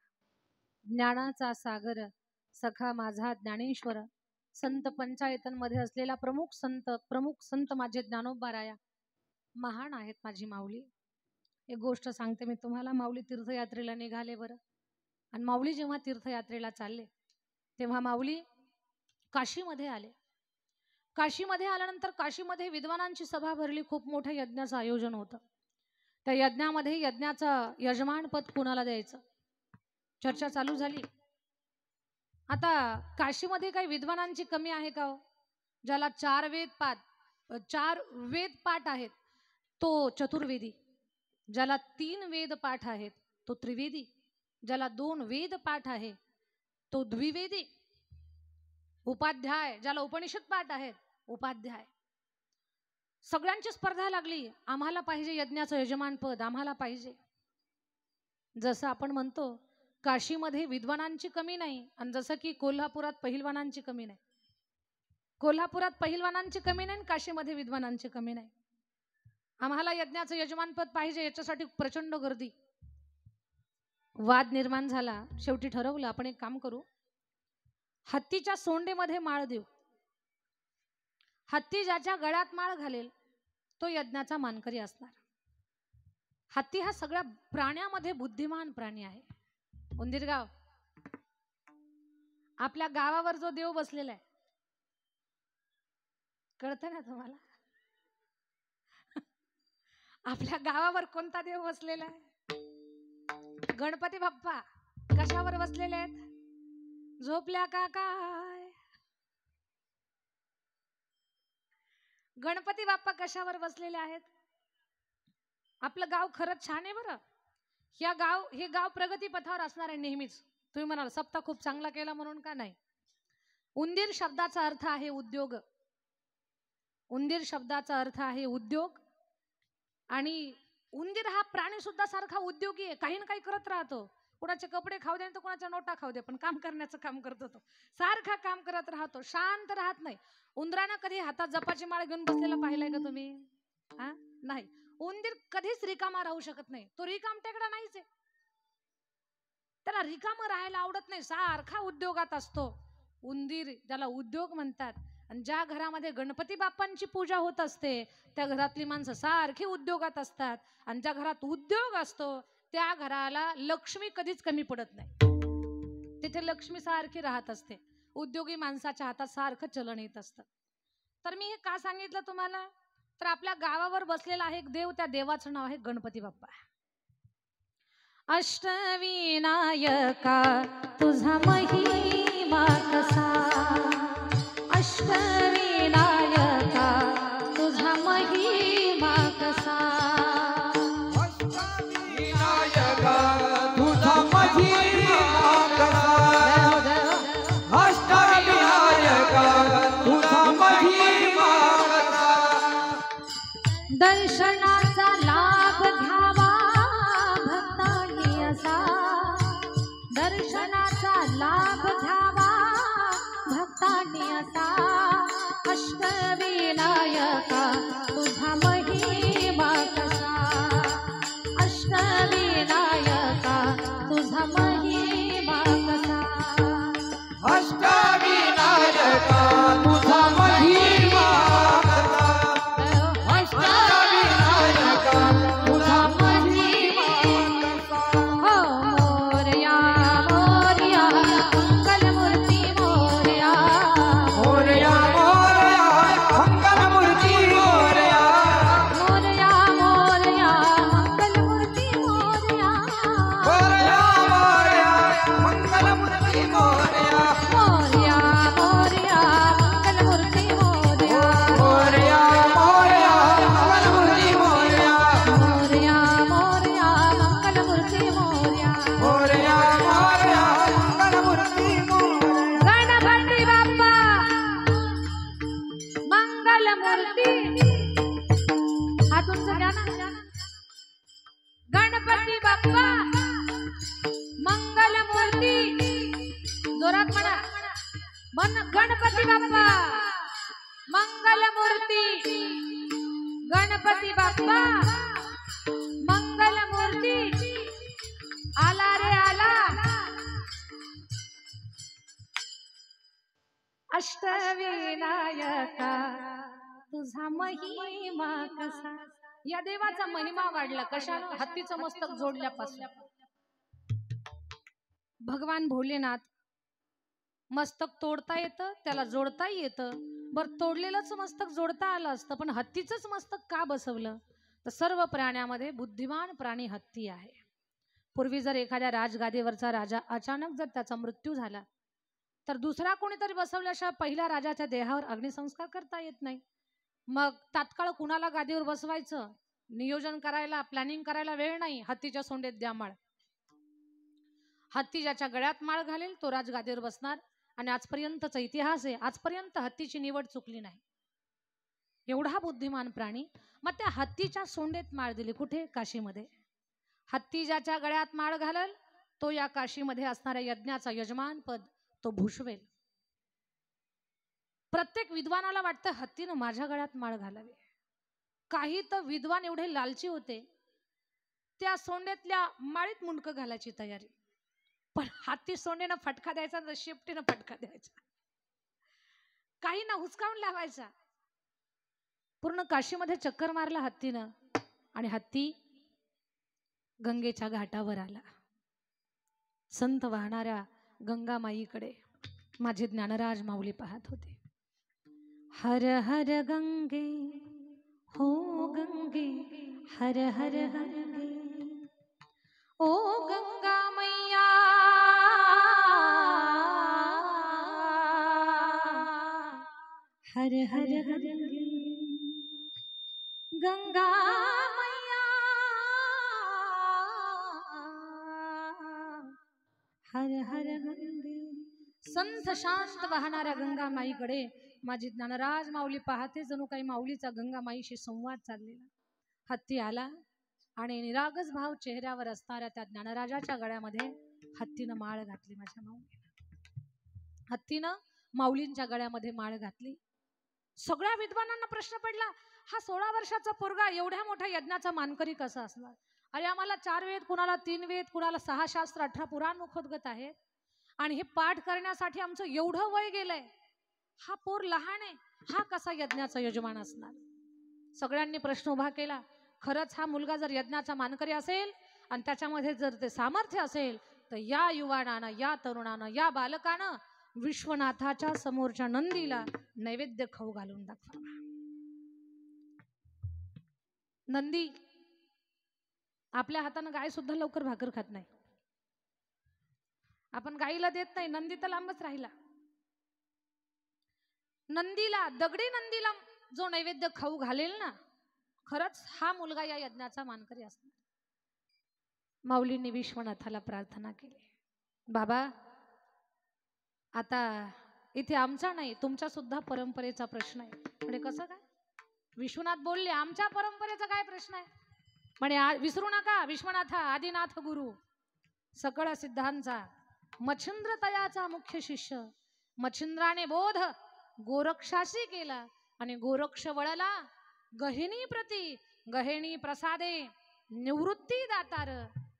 ज्ञानाचा सागर सखा माझा ज्ञानेश्वर, संत पंचायतांमध्ये असलेला प्रमुख संत माझे ज्ञानोबाराया, महान आहेत माझी माऊली. एक गोष्ट सांगते मी तुम्हाला. माऊली तीर्थयात्रेला निघाले बरं, आणि माऊली जेव्हा तीर्थयात्रेला चालले तेव्हा माऊली काशीमध्ये आले. काशीमध्ये आल्यानंतर काशीमध्ये विद्वानांची सभा भरली. खूप मोठ्या यज्ञाचं आयोजन होतं. त्या यज्ञामध्ये यज्ञाचं यजमानपद कुणाला द्यायचं चर्चा चालू झाली. आता काशीमध्ये काही विद्वानांची कमी आहे का हो? ज्याला 4 वेद पाठ आहेत तो चतुर्वेदी, ज्याला 3 वेद पाठ आहेत तो त्रिवेदी, ज्याला 2 वेद पाठ आहे तो द्विवेदी, उपाध्याय ज्याला उपनिषद पाठ आहेत उपाध्याय. सगळ्यांची स्पर्धा लागली. आम्हाला पाहिजे यज्ञाचं यजमानपद, आम्हाला पाहिजे. जसं आपण म्हणतो काशीमध्ये विद्वानांची कमी नाही, आणि जसं की कोल्हापुरात पहिलवानांची कमी नाही. कोल्हापुरात पहिलवानांची कमी नाही, काशीमध्ये विद्वानांची कमी नाही. आम्हाला यज्ञाचं यजमानपद पाहिजे, याच्यासाठी प्रचंड गर्दी. वाद निर्माण झाला. शेवटी ठरवलं आपण एक काम करू, हत्तीच्या सोंडेमध्ये माळ देऊ. हत्ती ज्याच्या गळ्यात माळ घालेल तो यज्ञाचा मानकरी असणार. हत्ती हा सगळ्या प्राण्यामध्ये बुद्धिमान प्राणी आहे. उंदीरगाव, आपल्या गावावर जो देव बसलेला आहे कळतं ना तुम्हाला? आपल्या गावावर कोणता देव बसलेला आहे? गणपती बाप्पा. कशावर बसलेले आहेत? झोपल्या का काय? गणपती बाप्पा कशावर बसलेले आहेत? आपलं गाव खरंच छान आहे बरं. हे गाव प्रगती पथावर असणार आहे नेहमीच. तुम्ही म्हणाल सप्ताह खूप चांगला केला म्हणून का नाही? उंदीर शब्दाचा अर्थ आहे उद्योग. उंदीर शब्दाचा अर्थ आहे उद्योग, आणि उंदीर हा प्राणी सुद्धा सारखा उद्योगी आहे. काही ना काही करत राहतो. कुणाचे कपडे खाऊ दे तर कुणाच्या नोटा खाऊ दे, पण काम करण्याचं काम करतो. तो सारखा काम करत राहतो, शांत राहत नाही. उंदरानं कधी हातात जपाची माळ घेऊन बसलेला पाहिलाय का तुम्ही? नाही. उंदीर कधीच रिकामा राहू शकत नाही. तो रिकाम टेकडा नाहीच आहे. त्याला रिकामं राहायला आवडत नाही, सारखा उद्योगात असतो. उंदीर ज्याला उद्योग म्हणतात. आणि ज्या घरामध्ये गणपती बाप्पांची पूजा होत असते त्या घरातली माणसं सारखी उद्योगात असतात. आणि ज्या घरात उद्योग असतो त्या घराला लक्ष्मी कधीच कमी पडत नाही. तिथे लक्ष्मी सारखी राहत असते. उद्योगी माणसाच्या हातात सारखं चलन येत असतं. तर मी हे का सांगितलं तुम्हाला? तर आपल्या गावावर बसलेला आहे एक देव, त्या देवाचं नाव आहे गणपती बाप्पा. अष्टविनायका तुझा महिमा कसा, अष्टविनायका तुझा महिमा कसा, अष्टविनायका तुझा महिमा कसा, अष्टविनायका तुझा महिमा कसा. दर्शनाचा लाभ घ्यावा भक्तांनी असा, दर्शनाचा लाभ घ्यावा भक्तांनी असा. अष्टविनायका तुझा महिमा कसा, अष्टविनायका तुझा महिमा कसा, अष्टविनायका तुझा महिमा कसा, अष्टविनायका तुझा महिमा कसा. हो मोरया मोरया मंगलमूर्ती मोरया, मोरया मोरया मंगलमूर्ती मोरया, मोरया मोरया मंगलमूर्ती मोरया, मोरया मोरया मंगलमूर्ती मोरया, मोरया मोरया मंगलमूर्ती मोरया, मोरया मोरया मंगलमूर्ती मोरया, मोरया मोरया मंगलमूर्ती मोरया. मोरया मोरया मंगलमूर्ती मोरया. गणपती बाप्पा मंगलमूर्ती. हातून घ्या ना. गणपती बाप्पा मंगलमूर्ती. जोरात म्हणा. गणपती बाप्पा मंगलमूर्ती, गणपती बाप्पा मंगलमूर्ती. अष्टविनायका तुझा महिमा कसा. या देवाचा महिमा वाढला कशानं? हत्तीचं मस्तक जोडल्यापासून. भगवान भोलेनाथ मस्तक तोडता येतं, त्याला जोडताही येतं. बर तोडलेलंच मस्तक जोडता आलं असतं, पण हत्तीचंच मस्तक का बसवलं? तर सर्व प्राण्यामध्ये बुद्धिमान प्राणी हत्ती आहे. पूर्वी जर एखाद्या राजगादीवरचा राजा अचानक जर त्याचा मृत्यू झाला तर दुसरा कोणीतरी बसवल्याशिवाय पहिल्या राजाच्या देहावर अग्निसंस्कार करता येत नाही. मग तात्काळ कुणाला गादीवर बसवायचं, नियोजन करायला, प्लॅनिंग करायला वेळ नाही. हत्तीच्या सोंडेत द्या माळ. हत्ती ज्याच्या गळ्यात माळ घालेल तो राजगादीवर बसणार. आणि आजपर्यंतचा इतिहास आहे, आजपर्यंत हत्तीची निवड चुकली नाही. एवढा बुद्धिमान प्राणी. मग त्या हत्तीच्या सोंडेत माळ दिली. कुठे? काशीमध्ये. हत्ती ज्याच्या गळ्यात माळ घालेल तो या काशीमध्ये असणाऱ्या यज्ञाचा यजमान पद तो भूषवेल. प्रत्येक विद्वानाला वाटतं हत्तीनं माझ्या गळ्यात माळ घालावी. काही तर विद्वान एवढे लालची होते, त्या सोंडेतल्या माळीत मुंडकं घालायची तयारी. पण हत्ती सोंडेनं फटका द्यायचा तर शेपटीनं फटका द्यायचा, काही ना हुसकावून लावायचा. पूर्ण काशीमध्ये चक्कर मारला हत्तीनं आणि हत्ती गंगेच्या घाटावर आला. संत वाहणाऱ्या गंगामाईकडे माझे ज्ञानराज माऊली पाहत होते. हर हर गंगे हो गंगे हर हर गंगे ओ गंगा मैया हर हर गंगे गंगा मैया हर हर गंगे. संत शांत वाहणाऱ्या गंगा माईकडे माझी ज्ञानराज माऊली पाहते. जणू काही माऊलीचा गंगा माईशी संवाद चाललेला. हत्ती आला आणि निरागस भाव चेहऱ्यावर असणाऱ्या त्या ज्ञानराजाच्या गळ्यामध्ये हत्तीनं माळ घातली. माझ्या माऊलीनं हत्तीनं माऊलींच्या गळ्यामध्ये माळ घातली. सगळ्या विद्वानांना प्रश्न पडला, हा 16 वर्षाचा पोरगा एवढ्या मोठ्या यज्ञाचा मानकरी कसा असणार? अरे आम्हाला 4 वेद, कुणाला 3 वेद, कुणाला 6 शास्त्र, 18 पुराण मुखोद्गत आहेत आणि हे पाठ करण्यासाठी आमचं एवढं वय गेलंय. हा पोर लहान आहे, हा कसा यज्ञाचा यजमान असणार? सगळ्यांनी प्रश्न उभा केला. खरंच हा मुलगा जर यज्ञाचा मानकरी असेल आणि त्याच्यामध्ये जर ते सामर्थ्य असेल तर या युवानानं, या तरुणानं, या बालकानं विश्वनाथाच्या समोरच्या नंदीला नैवेद्य खाऊ घालून दाखवावा. नंदी आपल्या हातानं गाय सुद्धा लवकर भाकर खात नाही. आपण गाईला देत नाही, नंदी तर लांबच राहिला. नंदीला, दगडी नंदीला जो नैवेद्य खाऊ घालेल ना, खरंच हा मुलगा या यज्ञाचा मानकरी असणार. माऊलींनी विश्वनाथाला प्रार्थना केली, बाबा आता इथे आमचा नाही तुमच्या सुद्धा परंपरेचा प्रश्न आहे. म्हणजे कसं काय? विश्वनाथ बोलले, आमच्या परंपरेचा काय प्रश्न आहे? म्हणे विसरू नका, विश्वनाथा आदिनाथ गुरु, सकळ सिद्धांचा मच्छिंद्र तयाचा मुख्य शिष्य. मच्छिंद्राने बोध गोरक्षाशी केला आणि गोरक्ष वळला गहिनी प्रती गहिनी प्रसादे निवृत्ती दातार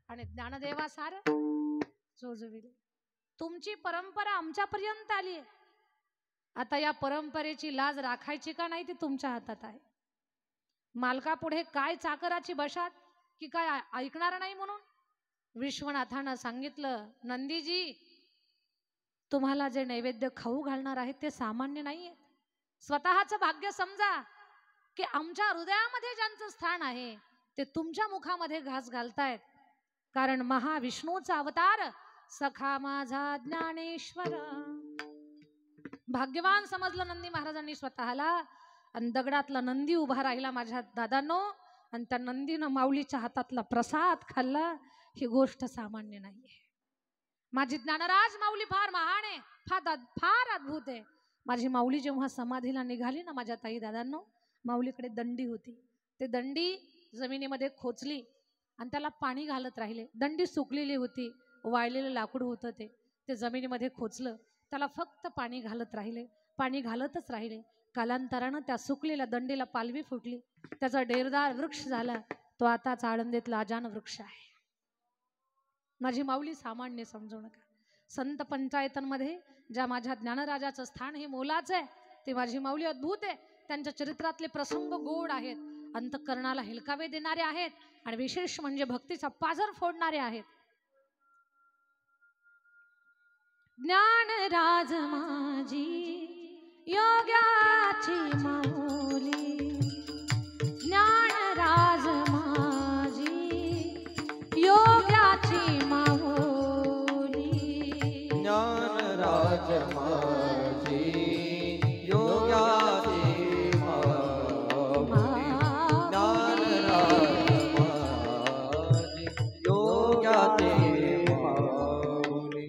आणि ज्ञानदेवा सार जोजविले. तुमची परंपरा आमच्यापर्यंत आली आहे. आता या परंपरेची लाज राखायची का नाही ती तुमच्या हातात आहे. मालकापुढे काय चाकराची बशात की काय ऐकणार नाही म्हणून विश्वनाथानं सांगितलं, नंदीजी तुम्हाला जे नैवेद्य खाऊ घालणार आहेत ते सामान्य नाहीये. स्वतःचं भाग्य समजा की आमच्या हृदयामध्ये ज्यांचं स्थान आहे ते तुमच्या मुखामध्ये घास घालतायत. कारण महाविष्णूचा अवतार सखा माझा ज्ञानेश्वर. भाग्यवान समजलं नंदी महाराजांनी स्वतःला. आणि दगडातला नंदी उभा राहिला माझ्या दादांनो, आणि त्या नंदीनं माऊलीच्या हातातला प्रसाद खाल्ला. ही गोष्ट सामान्य नाहीये. माझी ज्ञानराज माऊली फार महान आहे, फार अद्भुत आहे. माझी माऊली जेव्हा समाधीला निघाली ना माझ्या ताई दादांनो, माऊलीकडे दंडी होती. ते दंडी जमिनीमध्ये खोचली आणि त्याला पाणी घालत राहिले. दंडी सुकलेली होती, वाळलेलं लाकूड होतं, ते जमिनीमध्ये खोचलं. त्याला फक्त पाणी घालत राहिले, पाणी घालतच राहिले. कालांतरानं त्या सुकलेल्या दंडीला पालवी फुटली, त्याचा डेरदार वृक्ष झाला. तो आताच आळंदीतला अजान वृक्ष आहे. माझी माऊली सामान्य समजू नका. संत पंचायतांमध्ये ज्या माझ्या ज्ञानराजाचं स्थान हे मोलाचं आहे, ते माझी माऊली अद्भुत आहे. त्यांच्या चरित्रातले प्रसंग गोड आहेत, अंतःकरणाला हेलकावे देणारे आहेत आणि विशेष म्हणजे भक्तीचा पाझर फोडणारे आहेत. ज्ञानराज माझी योग्याची माऊली, ज्ञानराज माझी योग्याची माऊली, ज्ञानराज माझी योग्याची माऊली, ज्ञानराज माझी योग्याची माऊली.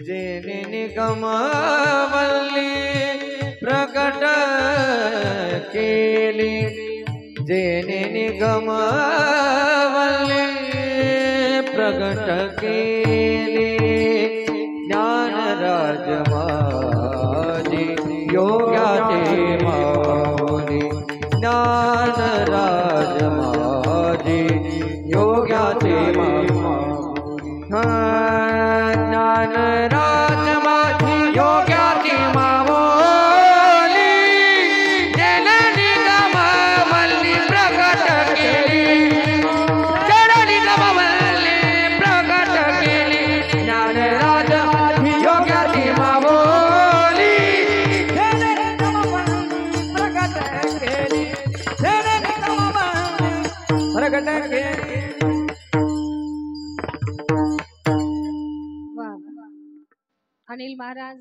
जेने निगमवल्ली प्रकट केली, जेने निगमवल्ली प्रकट केली, ज्ञानराज माझी योग्याची माऊली, ज्ञानराज माझी योग्याची माऊली. ज्ञानराज माझी योग्याची माऊली, जेने निगमवल्ली प्रकट केली, जेने निगमवल्ली प्रकट केली, ज्ञानराज माझी योग्याची माऊली, जेने निगमवल्ली प्रकट केली, जेने निगमवल्ली प्रकट केली. अनिल महाराज,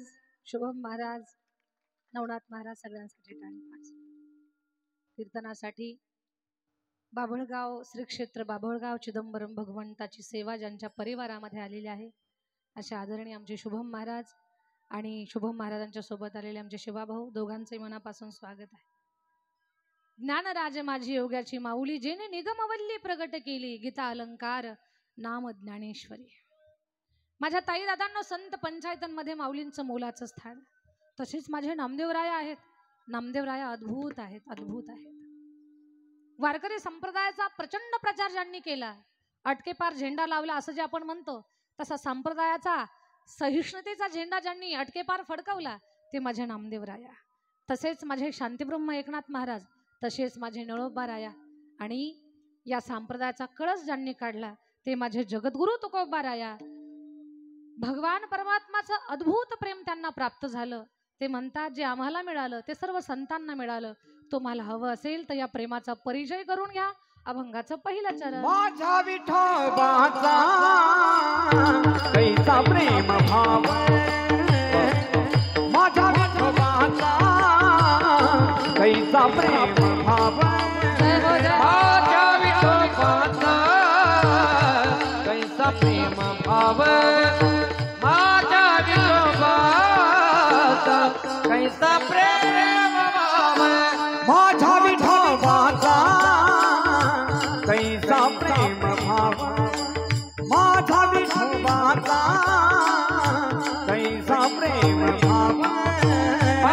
शुभम महाराज, नवनाथ महाराज सगळ्यांसाठी टाळी पाच. कीर्तनासाठी बाभळगाव श्री क्षेत्र बाभळगाव चिदंबरम भगवंताची सेवा ज्यांच्या परिवारामध्ये आलेली आहे अशा आदरणीय आमचे शुभम महाराज आणि शुभम महाराजांच्या सोबत आलेले आमचे शिवाभाऊ, दोघांचे मनापासून स्वागत आहे. ज्ञानराज माझी योग्याची माऊली, जेने निगमवल्ली प्रगट केली, गीता अलंकार नाम ज्ञानेश्वरी. माझ्या ताई दादांना संत पंचायतांमध्ये माऊलींचं मोलाचं स्थान. तसेच माझे नामदेवराया आहेत. नामदेवराया अद्भुत आहेत, अद्भुत आहेत. वारकरी संप्रदायाचा प्रचंड प्रचार ज्यांनी केला, अटकेपार झेंडा लावला असं जे आपण म्हणतो, तसा संप्रदायाचा सहिष्णुतेचा झेंडा ज्यांनी अटकेपार फडकवला ते माझे नामदेवराया. तसेच माझे शांतीब्रह्म एकनाथ महाराज, तसेच माझे नळोबाराया आणि या संप्रदायाचा कळस ज्यांनी काढला ते माझे जगद्गुरु तुकोबाराया. भगवान परमात्माचं अद्भुत प्रेम त्यांना प्राप्त झालं. ते म्हणतात जे आम्हाला मिळालं ते सर्व संतांना मिळालं. तुम्हाला हवं असेल तर या प्रेमाचा परिचय करून घ्या. अभंगाचं पहिलं चरण. माझ्या विठोबाचा कैसा प्रेम भाव, माझ्या विठोबाचा कैसा प्रेम भाव, माझ्या विठोबाचा कैसा प्रेम भाव, माझ्या विठोबाचा कैसा प्रेम भाव, माझ्या विठोबाचा कैसा प्रेम भाव, माझा विठोबाचा कैसा प्रेम भाव,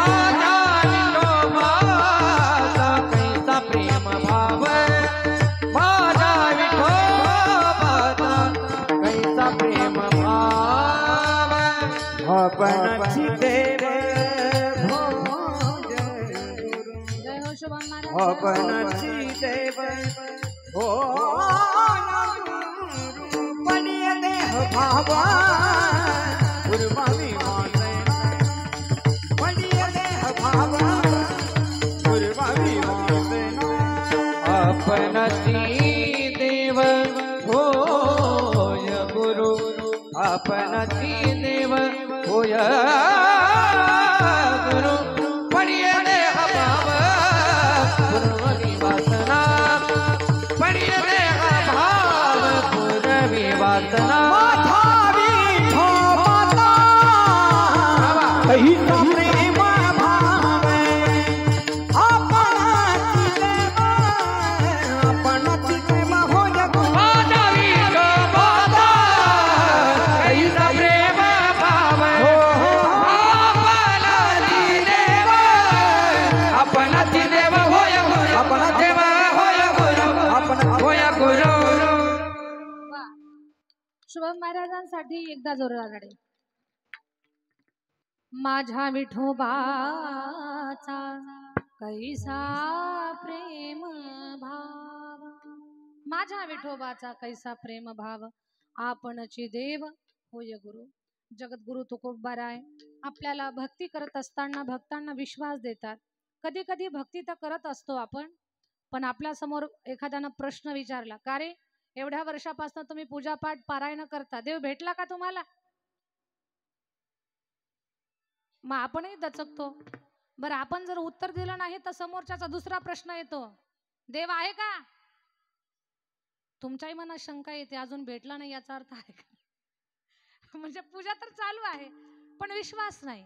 माझा विठोबाचा कैसा प्रेम भाव, माझा विठोबाचा कैसा प्रेम भाव. आपणची देव जय हो शुभम महाराज. आपणची देव हो पणिय देह भावा पूर्वावी माने, पणिय देह भावा पूर्वावी माने. आपणची देव होय गुरु, आपणची देव होय गुरु, पणिय देह भावा पूर्वावी वासना, पणिय देह भाव पूर्वी वासना. माझा विठोबाचा कैसा प्रेम भाव, आपणची देव, आपणची देव होय गुरु, माझा विठोबाचा कैसा प्रेम भाव, आपणची देव, आपणची देव होय गुरु, आपण देव होय गुरु, आपण होय गुरु. तुकोबा महाराजांसाठी एकदा जोरदार रडे. माझ्या विठोबाचा कैसा प्रेम भाव, माझ्या विठोबाचा कैसा प्रेम भाव, आपणची देव होय गुरु. जगद्गुरु तुकोबाराय आपल्याला भक्ती करत असताना भक्तांना विश्वास देतात. कधी कधी भक्ती तर करत असतो आपण, पण आपल्या समोर एखाद्यानं प्रश्न विचारला, का रे एवढ्या वर्षापासून तुम्ही पूजापाठ पारायण करता, देव भेटला का तुम्हाला? मग आपणही दचकतो. बरं, आपण जर उत्तर दिलं नाही तर समोरच्याचा दुसरा प्रश्न येतो, देव आहे का? तुमच्याही मनात शंका येते, अजून भेटला नाही याचा अर्थ आहे का? म्हणजे पूजा तर चालू आहे पण विश्वास नाही.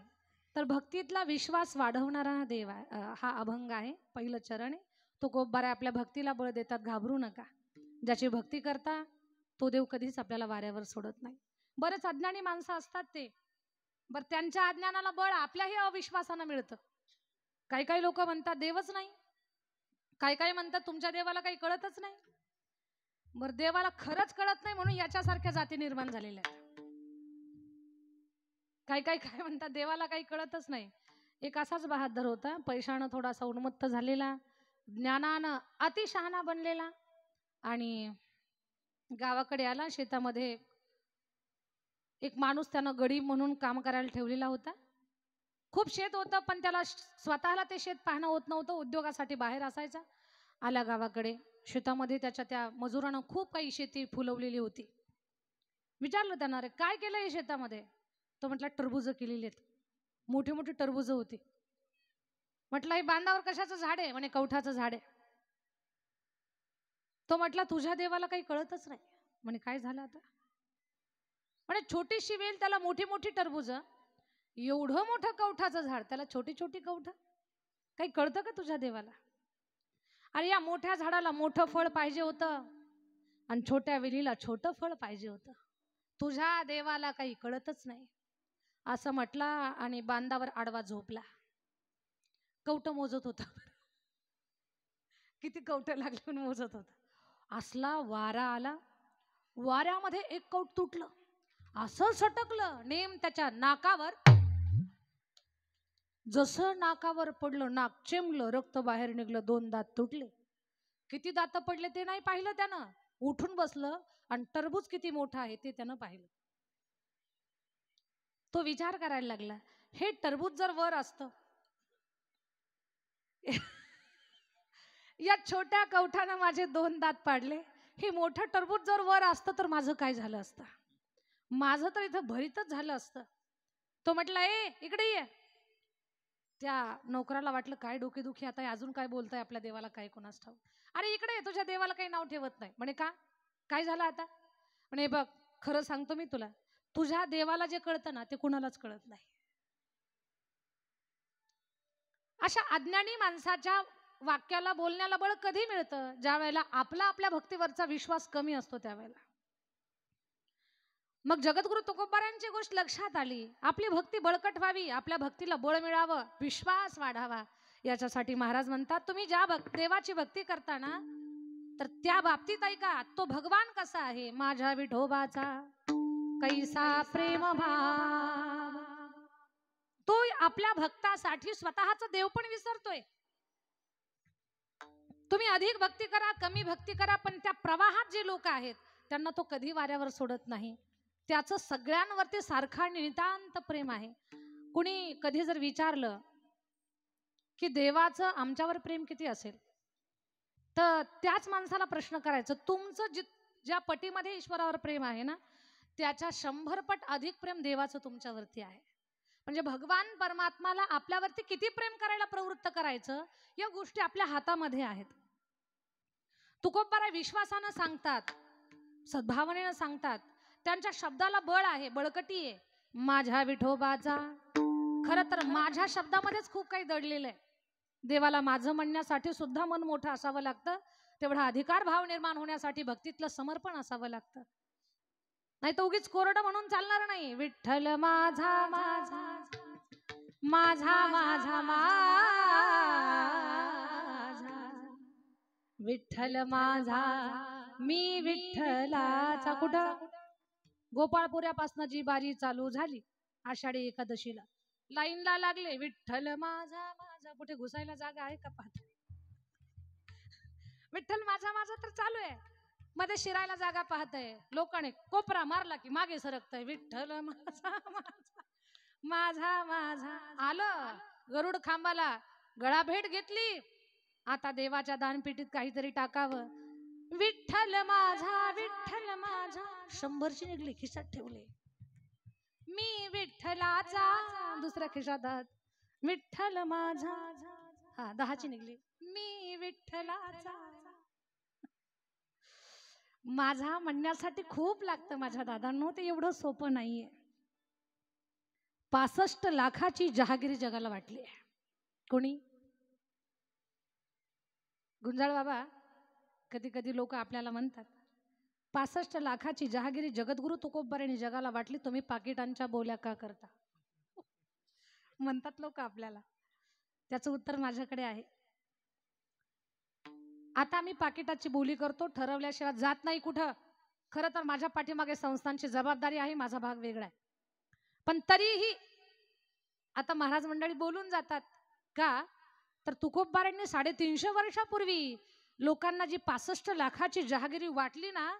तर भक्तीतला विश्वास वाढवणारा देव आहे, हा अभंग आहे. पहिलं चरण आहे. तुकोबाराय आपल्या भक्तीला बळ देतात, घाबरू नका. ज्याची भक्ती करता तो देव कधीच आपल्याला वाऱ्यावर सोडत नाही. बरेच अज्ञानी माणसं असतात ते, बरं त्यांच्या अज्ञानाला बळ आपल्याही अविश्वासानं मिळतं. काही काही लोक म्हणतात देवच नाही, काही काही म्हणतात तुमच्या देवाला काही कळतच नाही. बरं, देवाला खरंच कळत नाही म्हणून याच्यासारख्या जाती निर्माण झालेल्या आहेत. काही काही काय म्हणतात देवाला काही कळतच नाही. एक असाच बहादर होता, पैशानं थोडासा उन्मत्त झालेला, ज्ञानानं अतिशहाणा बनलेला, आणि गावाकडे आला. शेतामध्ये एक माणूस त्यानं गडी म्हणून काम करायला ठेवलेला होता. खूप शेत होतं पण त्याला स्वतःला ते शेत पाहणं होत नव्हतं, उद्योगासाठी बाहेर असायचा. आला गावाकडे, शेतामध्ये त्याच्या त्या मजुरानं खूप काही शेती फुलवलेली होती. विचारलं त्यांना, रे काय केलं हे शेतामध्ये? तो म्हटला टरबूज केलेली आहेत, मोठी मोठी टरबूज होती. म्हटलं हे बांधावर कशाचं झाड आहे? म्हणे कवठाचं झाड आहे. तो म्हटला तुझ्या देवाला काही कळतच नाही. म्हणे काय झालं आता? म्हणे छोटीशी वेल त्याला मोठी मोठी टरबूज, एवढं मोठं कवठाचं झाड त्याला छोटी छोटी कवठ, काही कळतं का तुझ्या देवाला? अरे या मोठ्या झाडाला मोठं फळ पाहिजे होतं आणि छोट्या वेलीला छोटं फळ पाहिजे होतं, तुझ्या देवाला काही कळतच नाही असं म्हटला. आणि बांधावर आडवा झोपला. कवट मोजत होता, किती कवट लागले म्हणून मोजत होता. असला वारा आला, वाऱ्यामध्ये एक कवट तुटलं, असं सटकलं नेम त्याच्या नाकावर. जसं नाकावर पडलं नाक चिमलं, रक्त बाहेर निघलं, 2 दात तुटले. किती दात पडले ते नाही पाहिलं त्यानं, उठून बसलं आणि टरबूज किती मोठं आहे ते त्यानं पाहिलं. तो विचार करायला लागला, हे टरबूज जर वर असतं, या छोट्या कवठानं माझे 2 दात पाडले, हे मोठं टरबूज जर वर असतं तर माझं काय झालं असतं? माझं तर इथं भरीतच झालं असतं. तो म्हटला, ए इकडे ये. त्या नोकराला वाटलं काय डोकेदुखी आता, अजून काय बोलताय आपल्या देवाला, काय कोणास ठाऊक. अरे इकडे ये, तुझ्या देवाला काही नाव ठेवत नाही. म्हणे का, काय झालं आता? म्हणे बघ खरं सांगतो मी तुला, तुझ्या देवाला जे कळतं ना ते कुणालाच कळत नाही. अशा अज्ञानी माणसाच्या वाक्याला बोलण्याला बळ कधी मिळतं? ज्या वेळेला आपल्या भक्तीवरचा विश्वास कमी असतो त्यावेळेला. मग जगद्गुरु तुकोबारायांची गोष्ट लक्षात आली, आपली भक्ती बळकट व्हावी, आपल्या भक्तीला बळ मिळावं, विश्वास वाढावा, याच्यासाठी महाराज म्हणतात तुम्ही ज्या देवाची भक्ती करता ना तर त्या बाबतीत ऐका, तो भगवान कसा आहे. माझ्या विठोबाचा कैसा प्रेम भाव, तो आपल्या भक्तासाठी स्वतःचा देव पण विसरतोय. तुम्ही अधिक भक्ती करा, कमी भक्ती करा, पण त्या प्रवाहात जे लोक आहेत त्यांना तो कधी वाऱ्यावर सोडत नाही. त्याचं सगळ्यांवरती सारखा नितांत प्रेम आहे. कुणी कधी जर विचारलं की देवाचं आमच्यावर प्रेम किती असेल, तर त्याच माणसाला प्रश्न करायचं, तुमचं ज्या पटीमध्ये ईश्वरावर प्रेम आहे ना त्याच्या 100 पट अधिक प्रेम देवाचं तुमच्यावरती आहे. म्हणजे भगवान परमात्माला आपल्यावरती किती प्रेम करायला प्रवृत्त करायचं या गोष्टी आपल्या हातामध्ये आहेत. तुकोबाराय विश्वासानं सांगतात, सद्भावनेनं सांगतात, त्यांच्या शब्दाला बळ आहे, बळकटी आहे. माझ्या विठोबाचा, खरं तर माझ्या शब्दामध्येच खूप काही दडलेलं आहे. देवाला माझं म्हणण्यासाठी सुद्धा मन मोठं असावं लागतं, तेवढा अधिकार भाव निर्माण होण्यासाठी भक्तीतलं समर्पण असावं लागतं. नाही तर उगीच कोरडं म्हणून चालणार नाही. विठ्ठल माझा माझा माझा माझा माझा, विठ्ठल माझा मी विठ्ठलाचा. कुठं गोपाळपुऱ्यापासून जी बारी चालू झाली आषाढी एकादशीला लाईनला लागले विठ्ठल माझा माझा. कुठे घुसायला जागा आहे का पाहत. विठ्ठल माझा माझा तर चालू आहे, मध्ये शिरायला जागा पाहतय. लोकांनी कोपरा मारला की मागे सरकतय विठ्ठल माझा माझा माझा माझा. आलं गरुड खांबाला, गळा भेट घेतली. आता देवाच्या दानपेटीत काहीतरी टाकावं. विठ्ठल माझा विठ्ठल माझा 100ची निघली, खिशात ठेवले. मी विठ्ठलाचा, दुसऱ्या खिशात हात. विठ्ठल माझा, हा 10ची निघली. मी विठ्ठलाचा. माझा म्हणण्यासाठी खूप लागतं माझ्या दादांनो, ते एवढं सोपं नाहीये. 65 लाखाची जहागिरी जगाला वाटली आहे. कोणी? गुंजाळ बाबा. कधी कधी लोक आपल्याला म्हणतात 65 लाखाची जहागिरी जगद्गुरु तुकोबारायांनी जगाला वाटली, तुम्ही पाकिटांच्या बोल्या का करता म्हणतात लोक आपल्याला. त्याचं उत्तर माझ्याकडे आहे. आता मी पाकिटाची बोली करतो, ठरवल्याशिवाय जात नाही कुठं. खरं तर माझ्या पाठीमागे संस्थांची जबाबदारी आहे, माझा भाग वेगळा आहे. पण तरीही आता महाराज मंडळी बोलून जातात का, तर तुकोबारायांनी 350 वर्षापूर्वी लोकांना जी 65 लाखाची जहागिरी वाटली ना,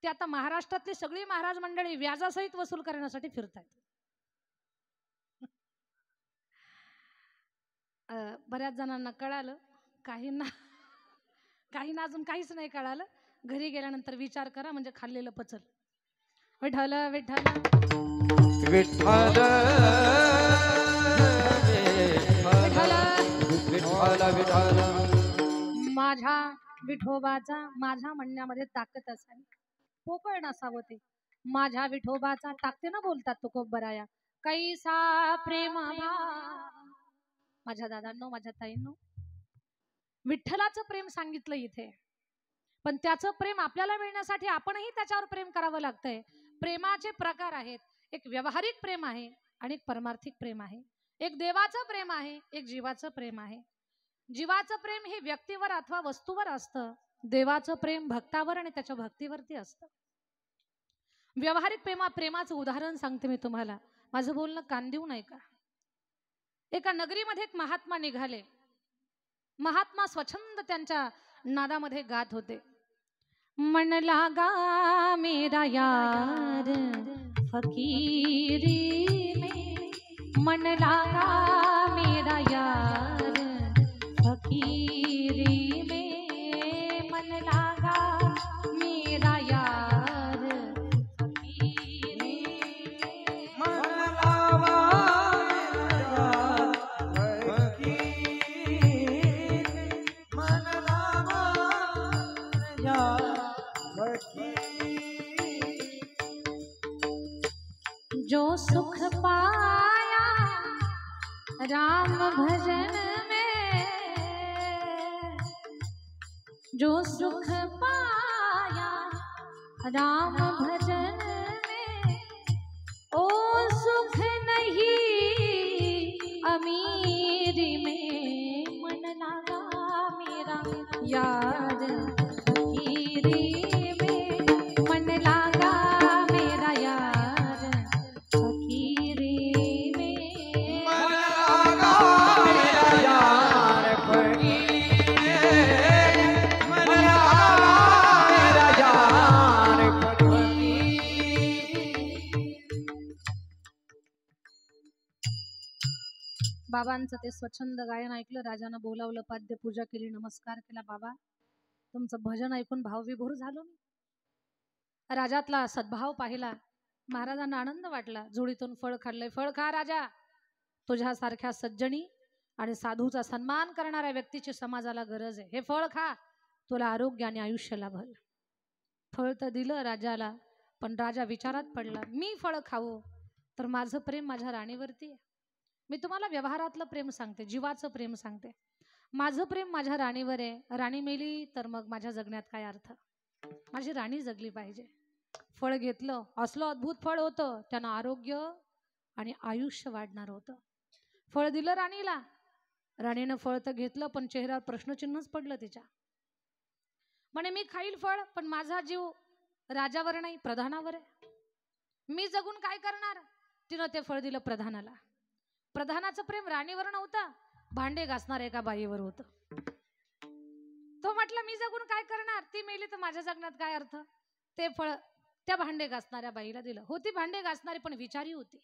ती आता महाराष्ट्रातली सगळी महाराज मंडळी व्याजासहित वसूल करण्यासाठी फिरतात. बऱ्याच जणांना कळालं, काहींना अजून काहीच नाही कळालं. घरी गेल्यानंतर विचार करा, म्हणजे खाल्लेलं पचल. विठ्ठल विठ्ठल विठ्ठल विठ्ठल विठ्ठल. माझ्या विठोबाचा, माझ्या म्हणण्यामध्ये ताकद असावी, पोकळ नसावं ते. माझ्या विठोबाचा ताकदीनं बोलतात तुकोबराया. कैसा प्रेम भाव. माझ्या दादांनो, माझ्या ताईंनो, विठ्ठलाचं प्रेम सांगितलं इथे, पण त्याचं प्रेम आपल्याला मिळण्यासाठी आपणही त्याच्यावर प्रेम करावं लागतंय. प्रेमाचे प्रकार आहेत. एक व्यावहारिक प्रेम आहे आणि एक परमार्थिक प्रेम आहे. एक देवाचं प्रेम आहे, एक जीवाचं प्रेम आहे. जीवाचं प्रेम हे व्यक्तीवर अथवा वस्तूवर असतं. देवाचं प्रेम भक्तावर आणि त्याच्या भक्तीवरती असतं. व्यावहारिक प्रेमाचं उदाहरण सांगते मी तुम्हाला. माझं बोलणं कान देऊ नये का. एका नगरीमध्ये एक महात्मा निघाले. महात्मा स्वच्छंद त्यांच्या नादामध्ये गात होते. मन लागा मेरा यार फकीरी में, मन लागा मेरा यार फकीरी में, मन लागा मेरा यार फकीरी में. मन लावा जो सुख पाया राम भजन में, जो सुख पाया राम भजन में, ओ सुख नहीं अमीरी में. मन लगा मेरा यार फकीरी में, मन लगा मेरा यार फकीरी में. मन लागा मेरा यार फकीरी, मन लागा मेरा यार फकीरी. बाबांचं ते स्वच्छंद गायन ऐकलं. राजानं बोलावलं, पाद्यपूजा केली, नमस्कार केला. बाबा तुमचं भजन ऐकून भावविभोर झालो मी. राजातला सद्भाव पाहिला. महाराजांना आनंद वाटला. जोडीतून फळ खाल्लंय. फळ खा राजा. तुझ्यासारख्या सज्जनी आणि साधूचा सन्मान करणाऱ्या व्यक्तीची समाजाला गरज आहे. हे फळ खा, तुला आरोग्य आणि आयुष्य लाभल. फळ तर दिलं राजाला, पण राजा विचारात पडला. मी फळ खाऊ तर माझं प्रेम माझ्या राणीवरती आहे. मी तुम्हाला व्यवहारातलं प्रेम सांगते, जीवाचं प्रेम सांगते. माझं प्रेम माझ्या राणीवर आहे. राणी मेली तर मग माझ्या जगण्यात काय अर्थ. माझी राणी जगली पाहिजे. फळ घेतलं, असलं अद्भुत फळ होतं, त्यानं आरोग्य आणि आयुष्य वाढणार होतं. फळ दिलं राणीला. राणीनं फळ तर घेतलं, पण चेहऱ्यावर प्रश्नचिन्हच पडलं तिच्या. म्हणे मी खाईल फळ, पण माझा जीव राजावर नाही प्रधानावर आहे. मी जगून काय करणार? तिनं ते फळ दिलं प्रधानाला. प्रधानाचं प्रेम राणीवर नव्हतं, भांडे घासणार एका बाईवर होतं. तो म्हटलं मी जगून काय करणार, ती मेली तर माझ्या जगण्यात काय अर्थ. ते फळ त्या भांडे घासणाऱ्या बाईला दिलं. होती भांडे घासणारी पण विचारी होती.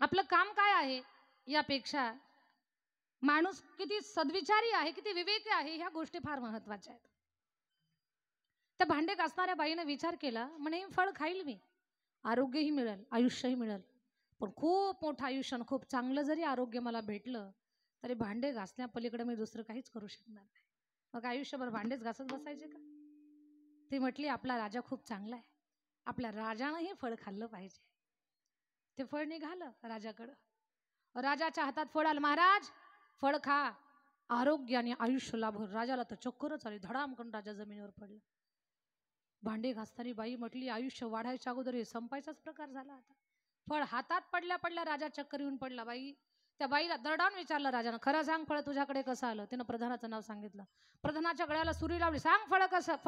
आपलं काम काय आहे यापेक्षा माणूस किती सद्विचारी आहे, किती विवेकी आहे, ह्या गोष्टी फार महत्वाच्या आहेत. त्या भांडे घासणाऱ्या बाईने विचार केला, म्हणे फळ खाईल मी, आरोग्यही मिळेल, आयुष्यही मिळेल, पण खूप मोठं आयुष्य आणि खूप चांगलं जरी आरोग्य मला भेटलं तरी भांडे घासण्या पलीकडे मी दुसरं काहीच करू शकणार नाही. मग आयुष्यभर भांडेच घासत बसायचे का? ती म्हटली आपला राजा खूप चांगला आहे, आपल्या राजानं हे फळ खाल्लं पाहिजे. ते फळ निघालं राजाकडं. राजाच्या हातात फळ आलं. महाराज फळ खा, आरोग्य आणि आयुष्य लाभ. राजाला तर चक्करच आली, धडामकन राजा जमिनीवर पडला. भांडे घासणारी बाई म्हटली आयुष्य वाढायच्या अगोदर हे संपायचाच प्रकार झाला. आता फळ हातात पडल्या पडल्या राजा चक्कर येऊन पडला. बाई त्या बाईला दरडावून विचारलं राजानं, खरं सांग फळ तुझ्याकडे कसं आलं? तिनं प्रधानाचं नाव सांगितलं. प्रधानाच्या गळ्याला सुरी लावली, सांग फळ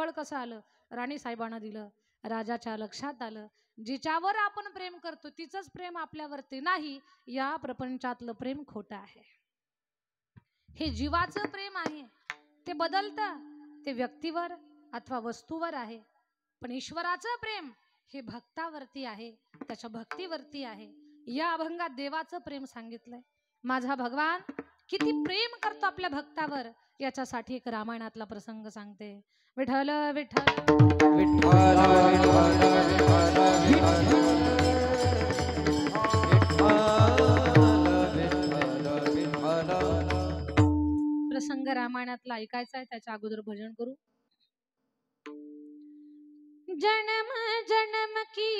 कसं आलं? राणी साहेबांना दिलं. राजाच्या लक्षात आलं, जिच्यावर आपण प्रेम करतो तिचंच प्रेम आपल्यावरती नाही, या प्रपंचातलं प्रेम खोटं आहे. हे जीवाचं प्रेम आहे, ते बदलतं, ते व्यक्तीवर अथवा वस्तूवर आहे. पण ईश्वराचं प्रेम हे भक्तावरती आहे, त्याच्या भक्तीवरती आहे. या अभंगात देवाचं प्रेम सांगितलंय. माझा भगवान किती प्रेम करतो आपल्या भक्तावर, याच्यासाठी एक रामायणातला प्रसंग सांगते. विठ्ठल विठ्ठल विठ्ठल प्रसंग रामायणातला ऐकायचा आहे, त्याच्या अगोदर भजन करू. जन्म जन्म की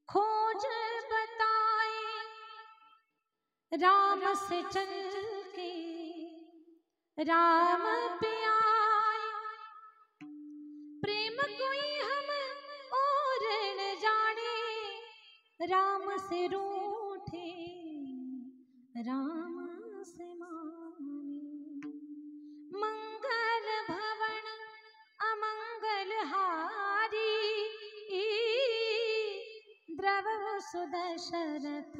खोज बताए, राम से चल के राम पे आए, प्रेम कोई हम और न जाने, राम से रूठे राम से माने, मंगल भवन अमंगल हारी, द्रव सुदशरथ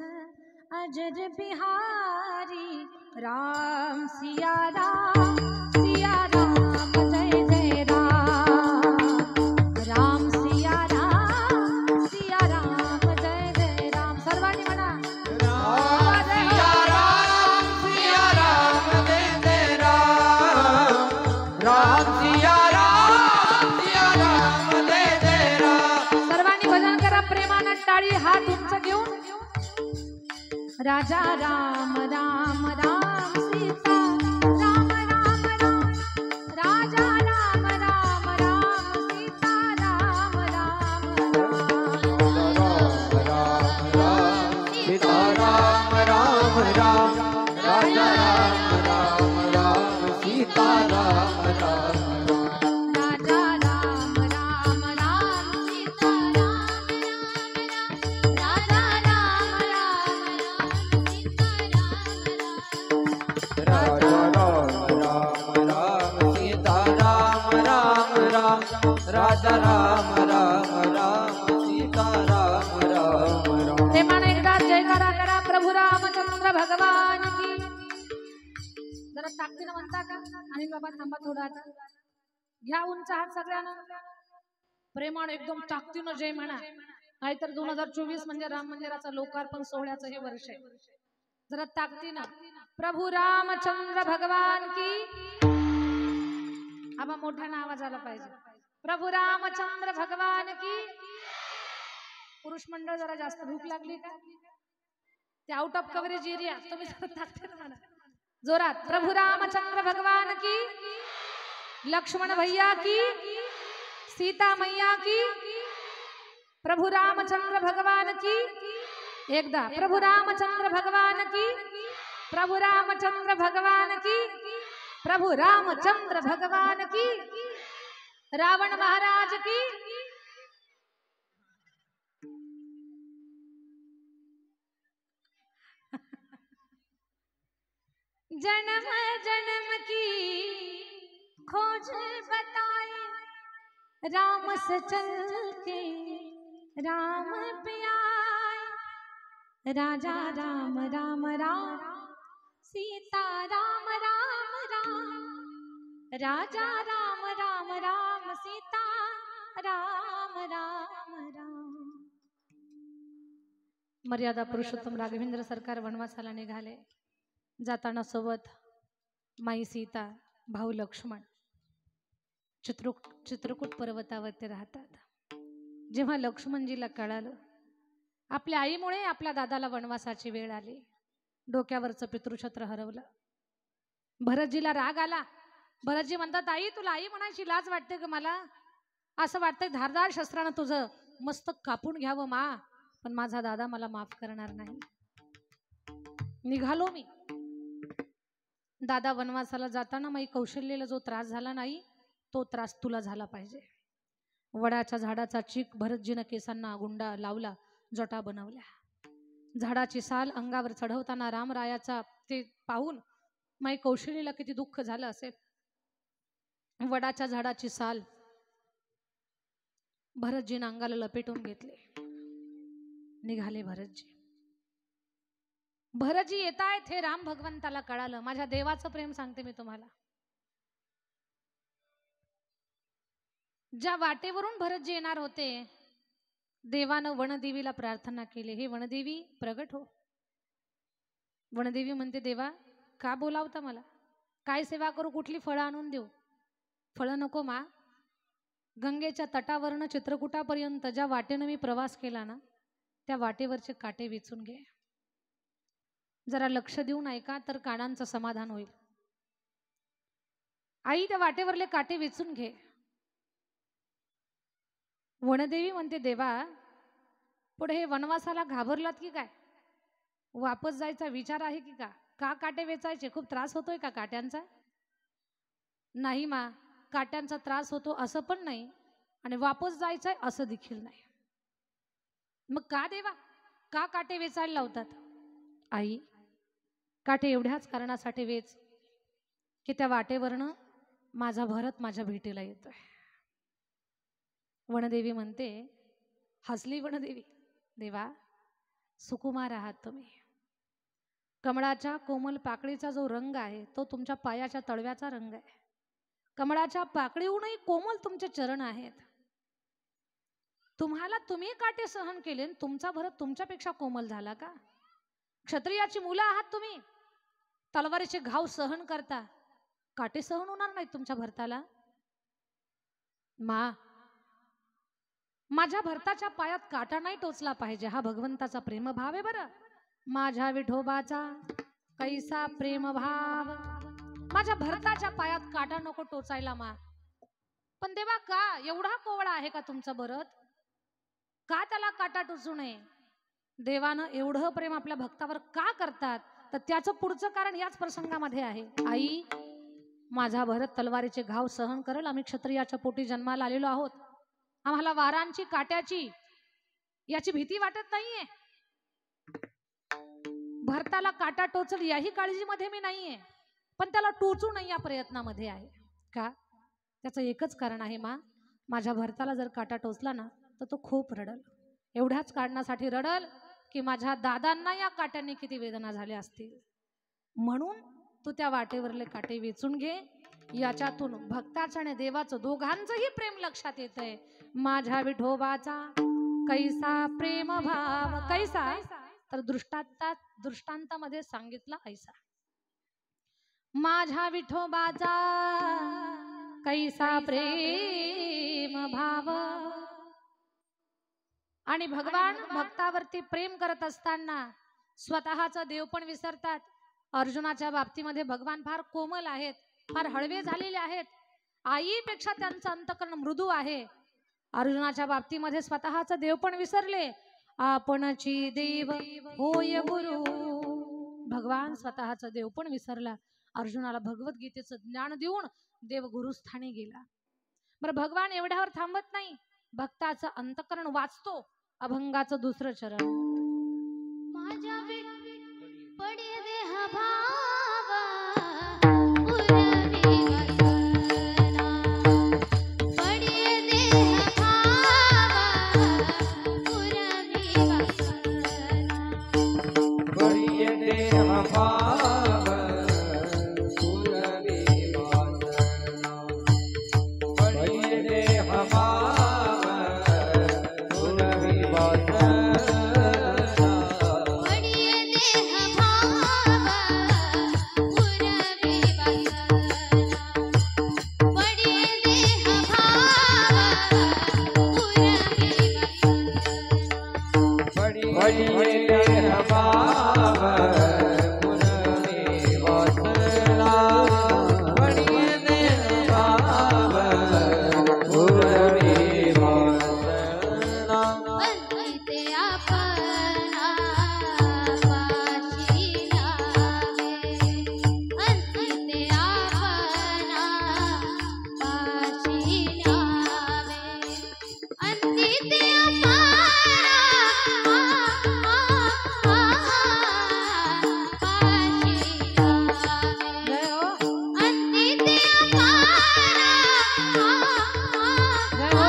अजर बिहारी, राम सिया राम जय जय राम, राम सिया राम जय जय राम. सर्वांनी म्हणा टाळी हात उंच घेऊन. राजा राम राम राम सीता राम राम राम, राजा राम राम राम सीता राम राम राम, सीता राम राम राम, राजा राम राम राम, सीता राम राम राजा राम राम राम, सीता राम राम राम. ते म्हणा एकदा जयकारा करा प्रभू रामचंद्र भगवान की. जरा ताकदीनं म्हणता का? आणि बाबा थांबा थोडा, आता घ्या उंच हात सगळ्यांना, प्रेमाने एकदम ताकदीनं जय म्हणा. नाहीतर 2024 म्हणजे राम मंदिराचा लोकार्पण सोहळ्याचं हे वर्ष आहे. जरा ताकदीनं प्रभू रामचंद्र भगवान की. आबा मोठ्यानं आवाज आला पाहिजे. प्रभू रामचंद्र भगवान की. पुरुष मंडळ जरा जास्त भूक लागली का? ते आउट ऑफ कव्हरेज एरिया, तुम्ही म्हणा जोरात. प्रभू रामचंद्र भगवान की. लक्ष्मण भैया की, सीता मैया की. प्रभू रामचंद्र भगवान की. एकदा प्रभु रामचंद्र भगवान की. प्रभु रामचंद्र भगवान की. प्रभु रामचंद्र भगवान की. रावण महाराज की. जन्म जन्म की खोज बताए, राम से चल के राम पे आए, राजा राम राम राम सीता राम राम राम, राजा राम राम राम सीता राम राम राम। मर्यादा पुरुषोत्तम राघवेंद्र सरकार वनवासाला निघाले. जाताना सोबत माई सीता, भाऊ लक्ष्मण चित्रकूट पर्वतावरती राहतात. जेव्हा लक्ष्मणजीला कळालं आपल्या आईमुळे आपल्या दादाला वनवासाची वेळ आली, डोक्यावरचं पितृछत्र हरवलं. भरतजीला राग आला. भरतजी म्हणतात, आई तुला आई म्हणायची लाज वाटते का? मला असं वाटतंय धारदार शस्त्रानं तुझं मस्तक कापून घ्यावं मा, पण माझा दादा मला माफ करणार नाही. निघालो मी. दादा वनवासाला जाताना माई कौशल्येला जो त्रास झाला नाही तो त्रास तुला झाला पाहिजे. वडाच्या झाडाचा चीक भरतजीनं केसांना गुंडा लावला, जटा बनवल्या. झाडाची साल अंगावर चढवताना रामरायाचा ते पाहून माई कौशल्येला किती दुःख झालं असेल. वडाच्या झाडाची साल भरतजीनं अंगाला लपेटून घेतले. निघाले भरतजी. भरतजी येत आहेत हे राम भगवंताला कळालं. माझ्या देवाचं प्रेम सांगते मी तुम्हाला. ज्या वाटेवरून भरतजी येणार होते, देवानं वनदेवीला प्रार्थना केली, हे वनदेवी प्रगट हो. वनदेवी म्हणते, देवा का बोलावता मला? काय सेवा करू? कुठली फळं आणून देऊ? फळं नको मा. गंगेच्या तटावरनं चित्रकूटापर्यंत ज्या वाटेनं मी प्रवास केला ना, त्या वाटेवरचे काटे वेचून घे. जरा लक्ष देऊन ऐका तर कानांचं समाधान होईल. आई त्या वाटेवरले काटे वेचून घे. वनदेवी म्हणते, देवा पुढे हे वनवासाला घाबरलात की काय? वापस जायचा विचार आहे की का? का काटे वेचायचे? खूप त्रास होतोय का काट्यांचा? नाही मा, काट्यांचा त्रास होतो असं पण नाही आणि वापस जायचंय असं देखील नाही. मग का देवा, का काटे वेचायला लावतात? आई काटे एवढ्याच कारणासाठी वेच की त्या वाटेवरनं माझा भरत माझ्या भेटीला येतोय. वनदेवी म्हणते, हसली वनदेवी, देवा सुकुमार आहात तुम्ही. कमळाच्या कोमल पाकळीचा जो रंग आहे तो तुमच्या पायाच्या तळव्याचा रंग आहे. कमळाच्या पाकळीहूनही कोमल तुमचे चरण आहेत. तुम्ही काटे सहन केले, तुमचा भरत तुमच्यापेक्षा कोमल झाला का? क्षत्रियाची मुलं आहात तुम्ही, तलवारीचे घाव सहन करता, काटे सहन होणार नाहीत तुमच्या भरताला? मा, माझ्या भरताच्या पायात काटा नाही टोचला पाहिजे, हा भगवंताचा प्रेमभाव आहे. बरं, माझ्या विठोबाचा कैसा प्रेमभाव, माझ्या भरताच्या पायात काटा नको टोचायला मा. पण देवा का एवढा कोवळा आहे का तुमचा भरत? का त्याला काटा टोचू नये? देवानं एवढं प्रेम आपल्या भक्तावर का करतात? तर त्याचं पुढचं कारण याच प्रसंगामध्ये आहे. आई माझा भरत तलवारीचे घाव सहन करेल. आम्ही क्षत्रियाच्या पोटी जन्माला आलेलो आहोत. आम्हाला वारांची काट्याची याची भीती वाटत नाहीये. भरताला काटा टोचल याही काळजीमध्ये मी नाहीये, पण त्याला टोचू नये या प्रयत्नामध्ये आहे. का? त्याचं एकच कारण आहे मा, माझ्या भरताला जर काटा टोचला ना तर तो खूप रडल. एवढ्याच कारणासाठी रडल की माझ्या दादांना या काट्यांनी किती वेदना झाल्या असतील. म्हणून तू त्या वाटेवरले काटे वेचून घे. याच्यातून भक्ताचं आणि देवाचं दोघांचंही प्रेम लक्षात येतंय. माझ्या विठोबाचा कैसा प्रेम भाव, कैसा तर दृष्टांतामध्ये सांगितला ऐसा. माझ्या विठोबाचा कैसा प्रेम भाव. आणि भगवान भक्तावरती प्रेम करत असताना स्वतःचा देव पण विसरतात. अर्जुनाच्या बाबतीमध्ये भगवान फार कोमल आहेत, फार हळवे झालेले आहेत. आईपेक्षा त्यांचं अंतकरण मृदू आहे. अर्जुनाच्या बाबतीमध्ये स्वतःचा देव पण विसरले. आपणची देव होय गुरु. भगवान स्वतःचा देव पण विसरला. अर्जुनाला भगवद्गीतेचं ज्ञान देऊन देव गुरुस्थानी गेला. बरं, भगवान एवढ्यावर थांबत नाही. भक्ताचं अंतकरण वाचतो. अभंगाचं दुसरं चरण. माझ्या पडे देह भाव पडे देह बळी देह भाव पुरवी वासना बळी देह भाव पुरवी वासना वडिये देह भाव पुरवी वासना वडिये देह भाव पुरवी वासना बळी देह भाव पुरवी वासना बळी देह भाव पुरवी वासना अंतिते आपणा पाशी लावे अंतिते आपणा पाशी लावे अंतिते आपणा पाशी लावे जय हो अंतिते जय हो नारायणी जय हो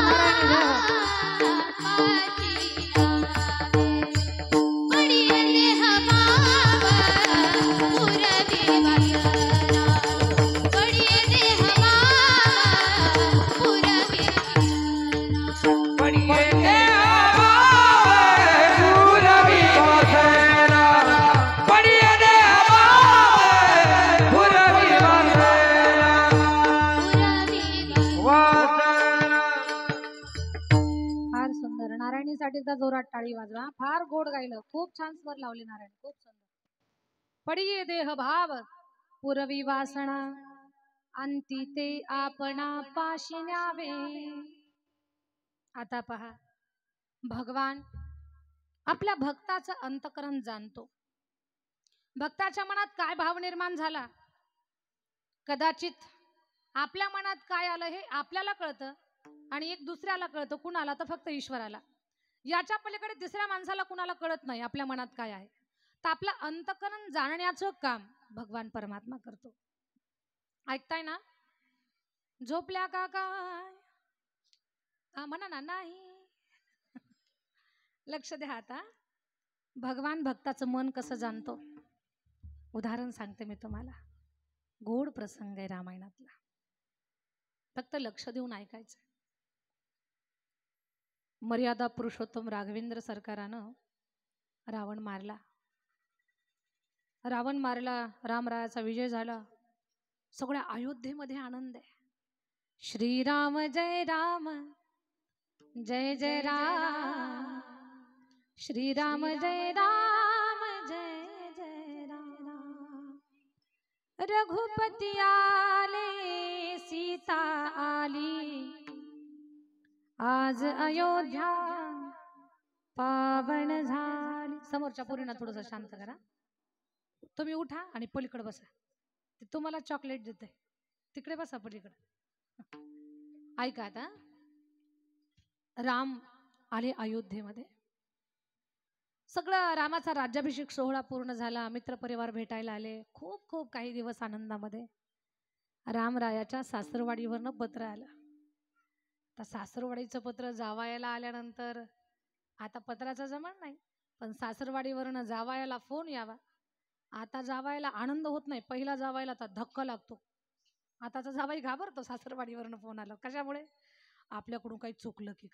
बळी देह भाव पुरवी वासना बळी देह भाव पुरवी वासना फार सुंदर. नारायणीसाठी एकदा जोरात टाळी वाजवा. फार गोड गायलं. खूप छान स्वर लावले नारायण. खूप सुंदर. पडिये देह भाव पुरवी वासना अंती ते आपणा पाशी न्यावे. आता पहा, भगवान आपल्या भक्ताचं अंतकरण जाणतो. भक्ताच्या मनात काय भाव निर्माण झाला, कदाचित आपल्या मनात काय आलं हे आपल्याला कळतं आणि एक दुसऱ्याला कळतं. कुणाला? तर फक्त ईश्वराला. याच्या पलीकडे तिसऱ्या माणसाला कुणाला कळत नाही आपल्या मनात काय आहे. तर आपलं अंतकरण जाणण्याचं काम भगवान परमात्मा करतो. ऐकताय ना? झोपल्या का काय? हा म्हणा ना. नाही. लक्ष द्या. आता भगवान भक्ताचं मन कसं जाणतो. उदाहरण सांगते मी तुम्हाला. गोड प्रसंग आहे रामायणातला. फक्त लक्ष देऊन ऐकायचं. मर्यादा पुरुषोत्तम राघवेंद्र सरकारानं रावण मारला. रामरायाचा विजय झाला. सगळ्या अयोध्येमध्ये आनंद आहे. श्रीराम जय राम जय जय राम श्रीराम जय राम जय जय राम. रघुपती आले सीता आली आज अयोध्या पावन झाली. समोरच्या पोरींना थोडंसं शांत करा. तुम्ही उठा आणि पलीकडे बसा. ते तुम्हाला चॉकलेट देते. तिकडे बसा पलीकडे. ऐका आता. राम आले अयोध्येमध्ये. सगळं रामाचा राज्याभिषेक सोहळा पूर्ण झाला. मित्रपरिवार भेटायला आले. खूप खूप काही दिवस आनंदामध्ये. रामरायाच्या सासरवाडीवरनं पत्र आलं. तर सासरवाडीचं पत्र जावयाला आल्यानंतर आता पत्राचा जमाना नाही, पण सासरवाडीवरनं जावयाला फोन यावा. आता जावयाला आनंद होत नाही. पहिला जावयाला आता धक्का लागतो. आताचा जावाई घाबरतो सासरवाडीवरनं फोन आला. कशामुळे? आपल्याकडून काही चुकलं की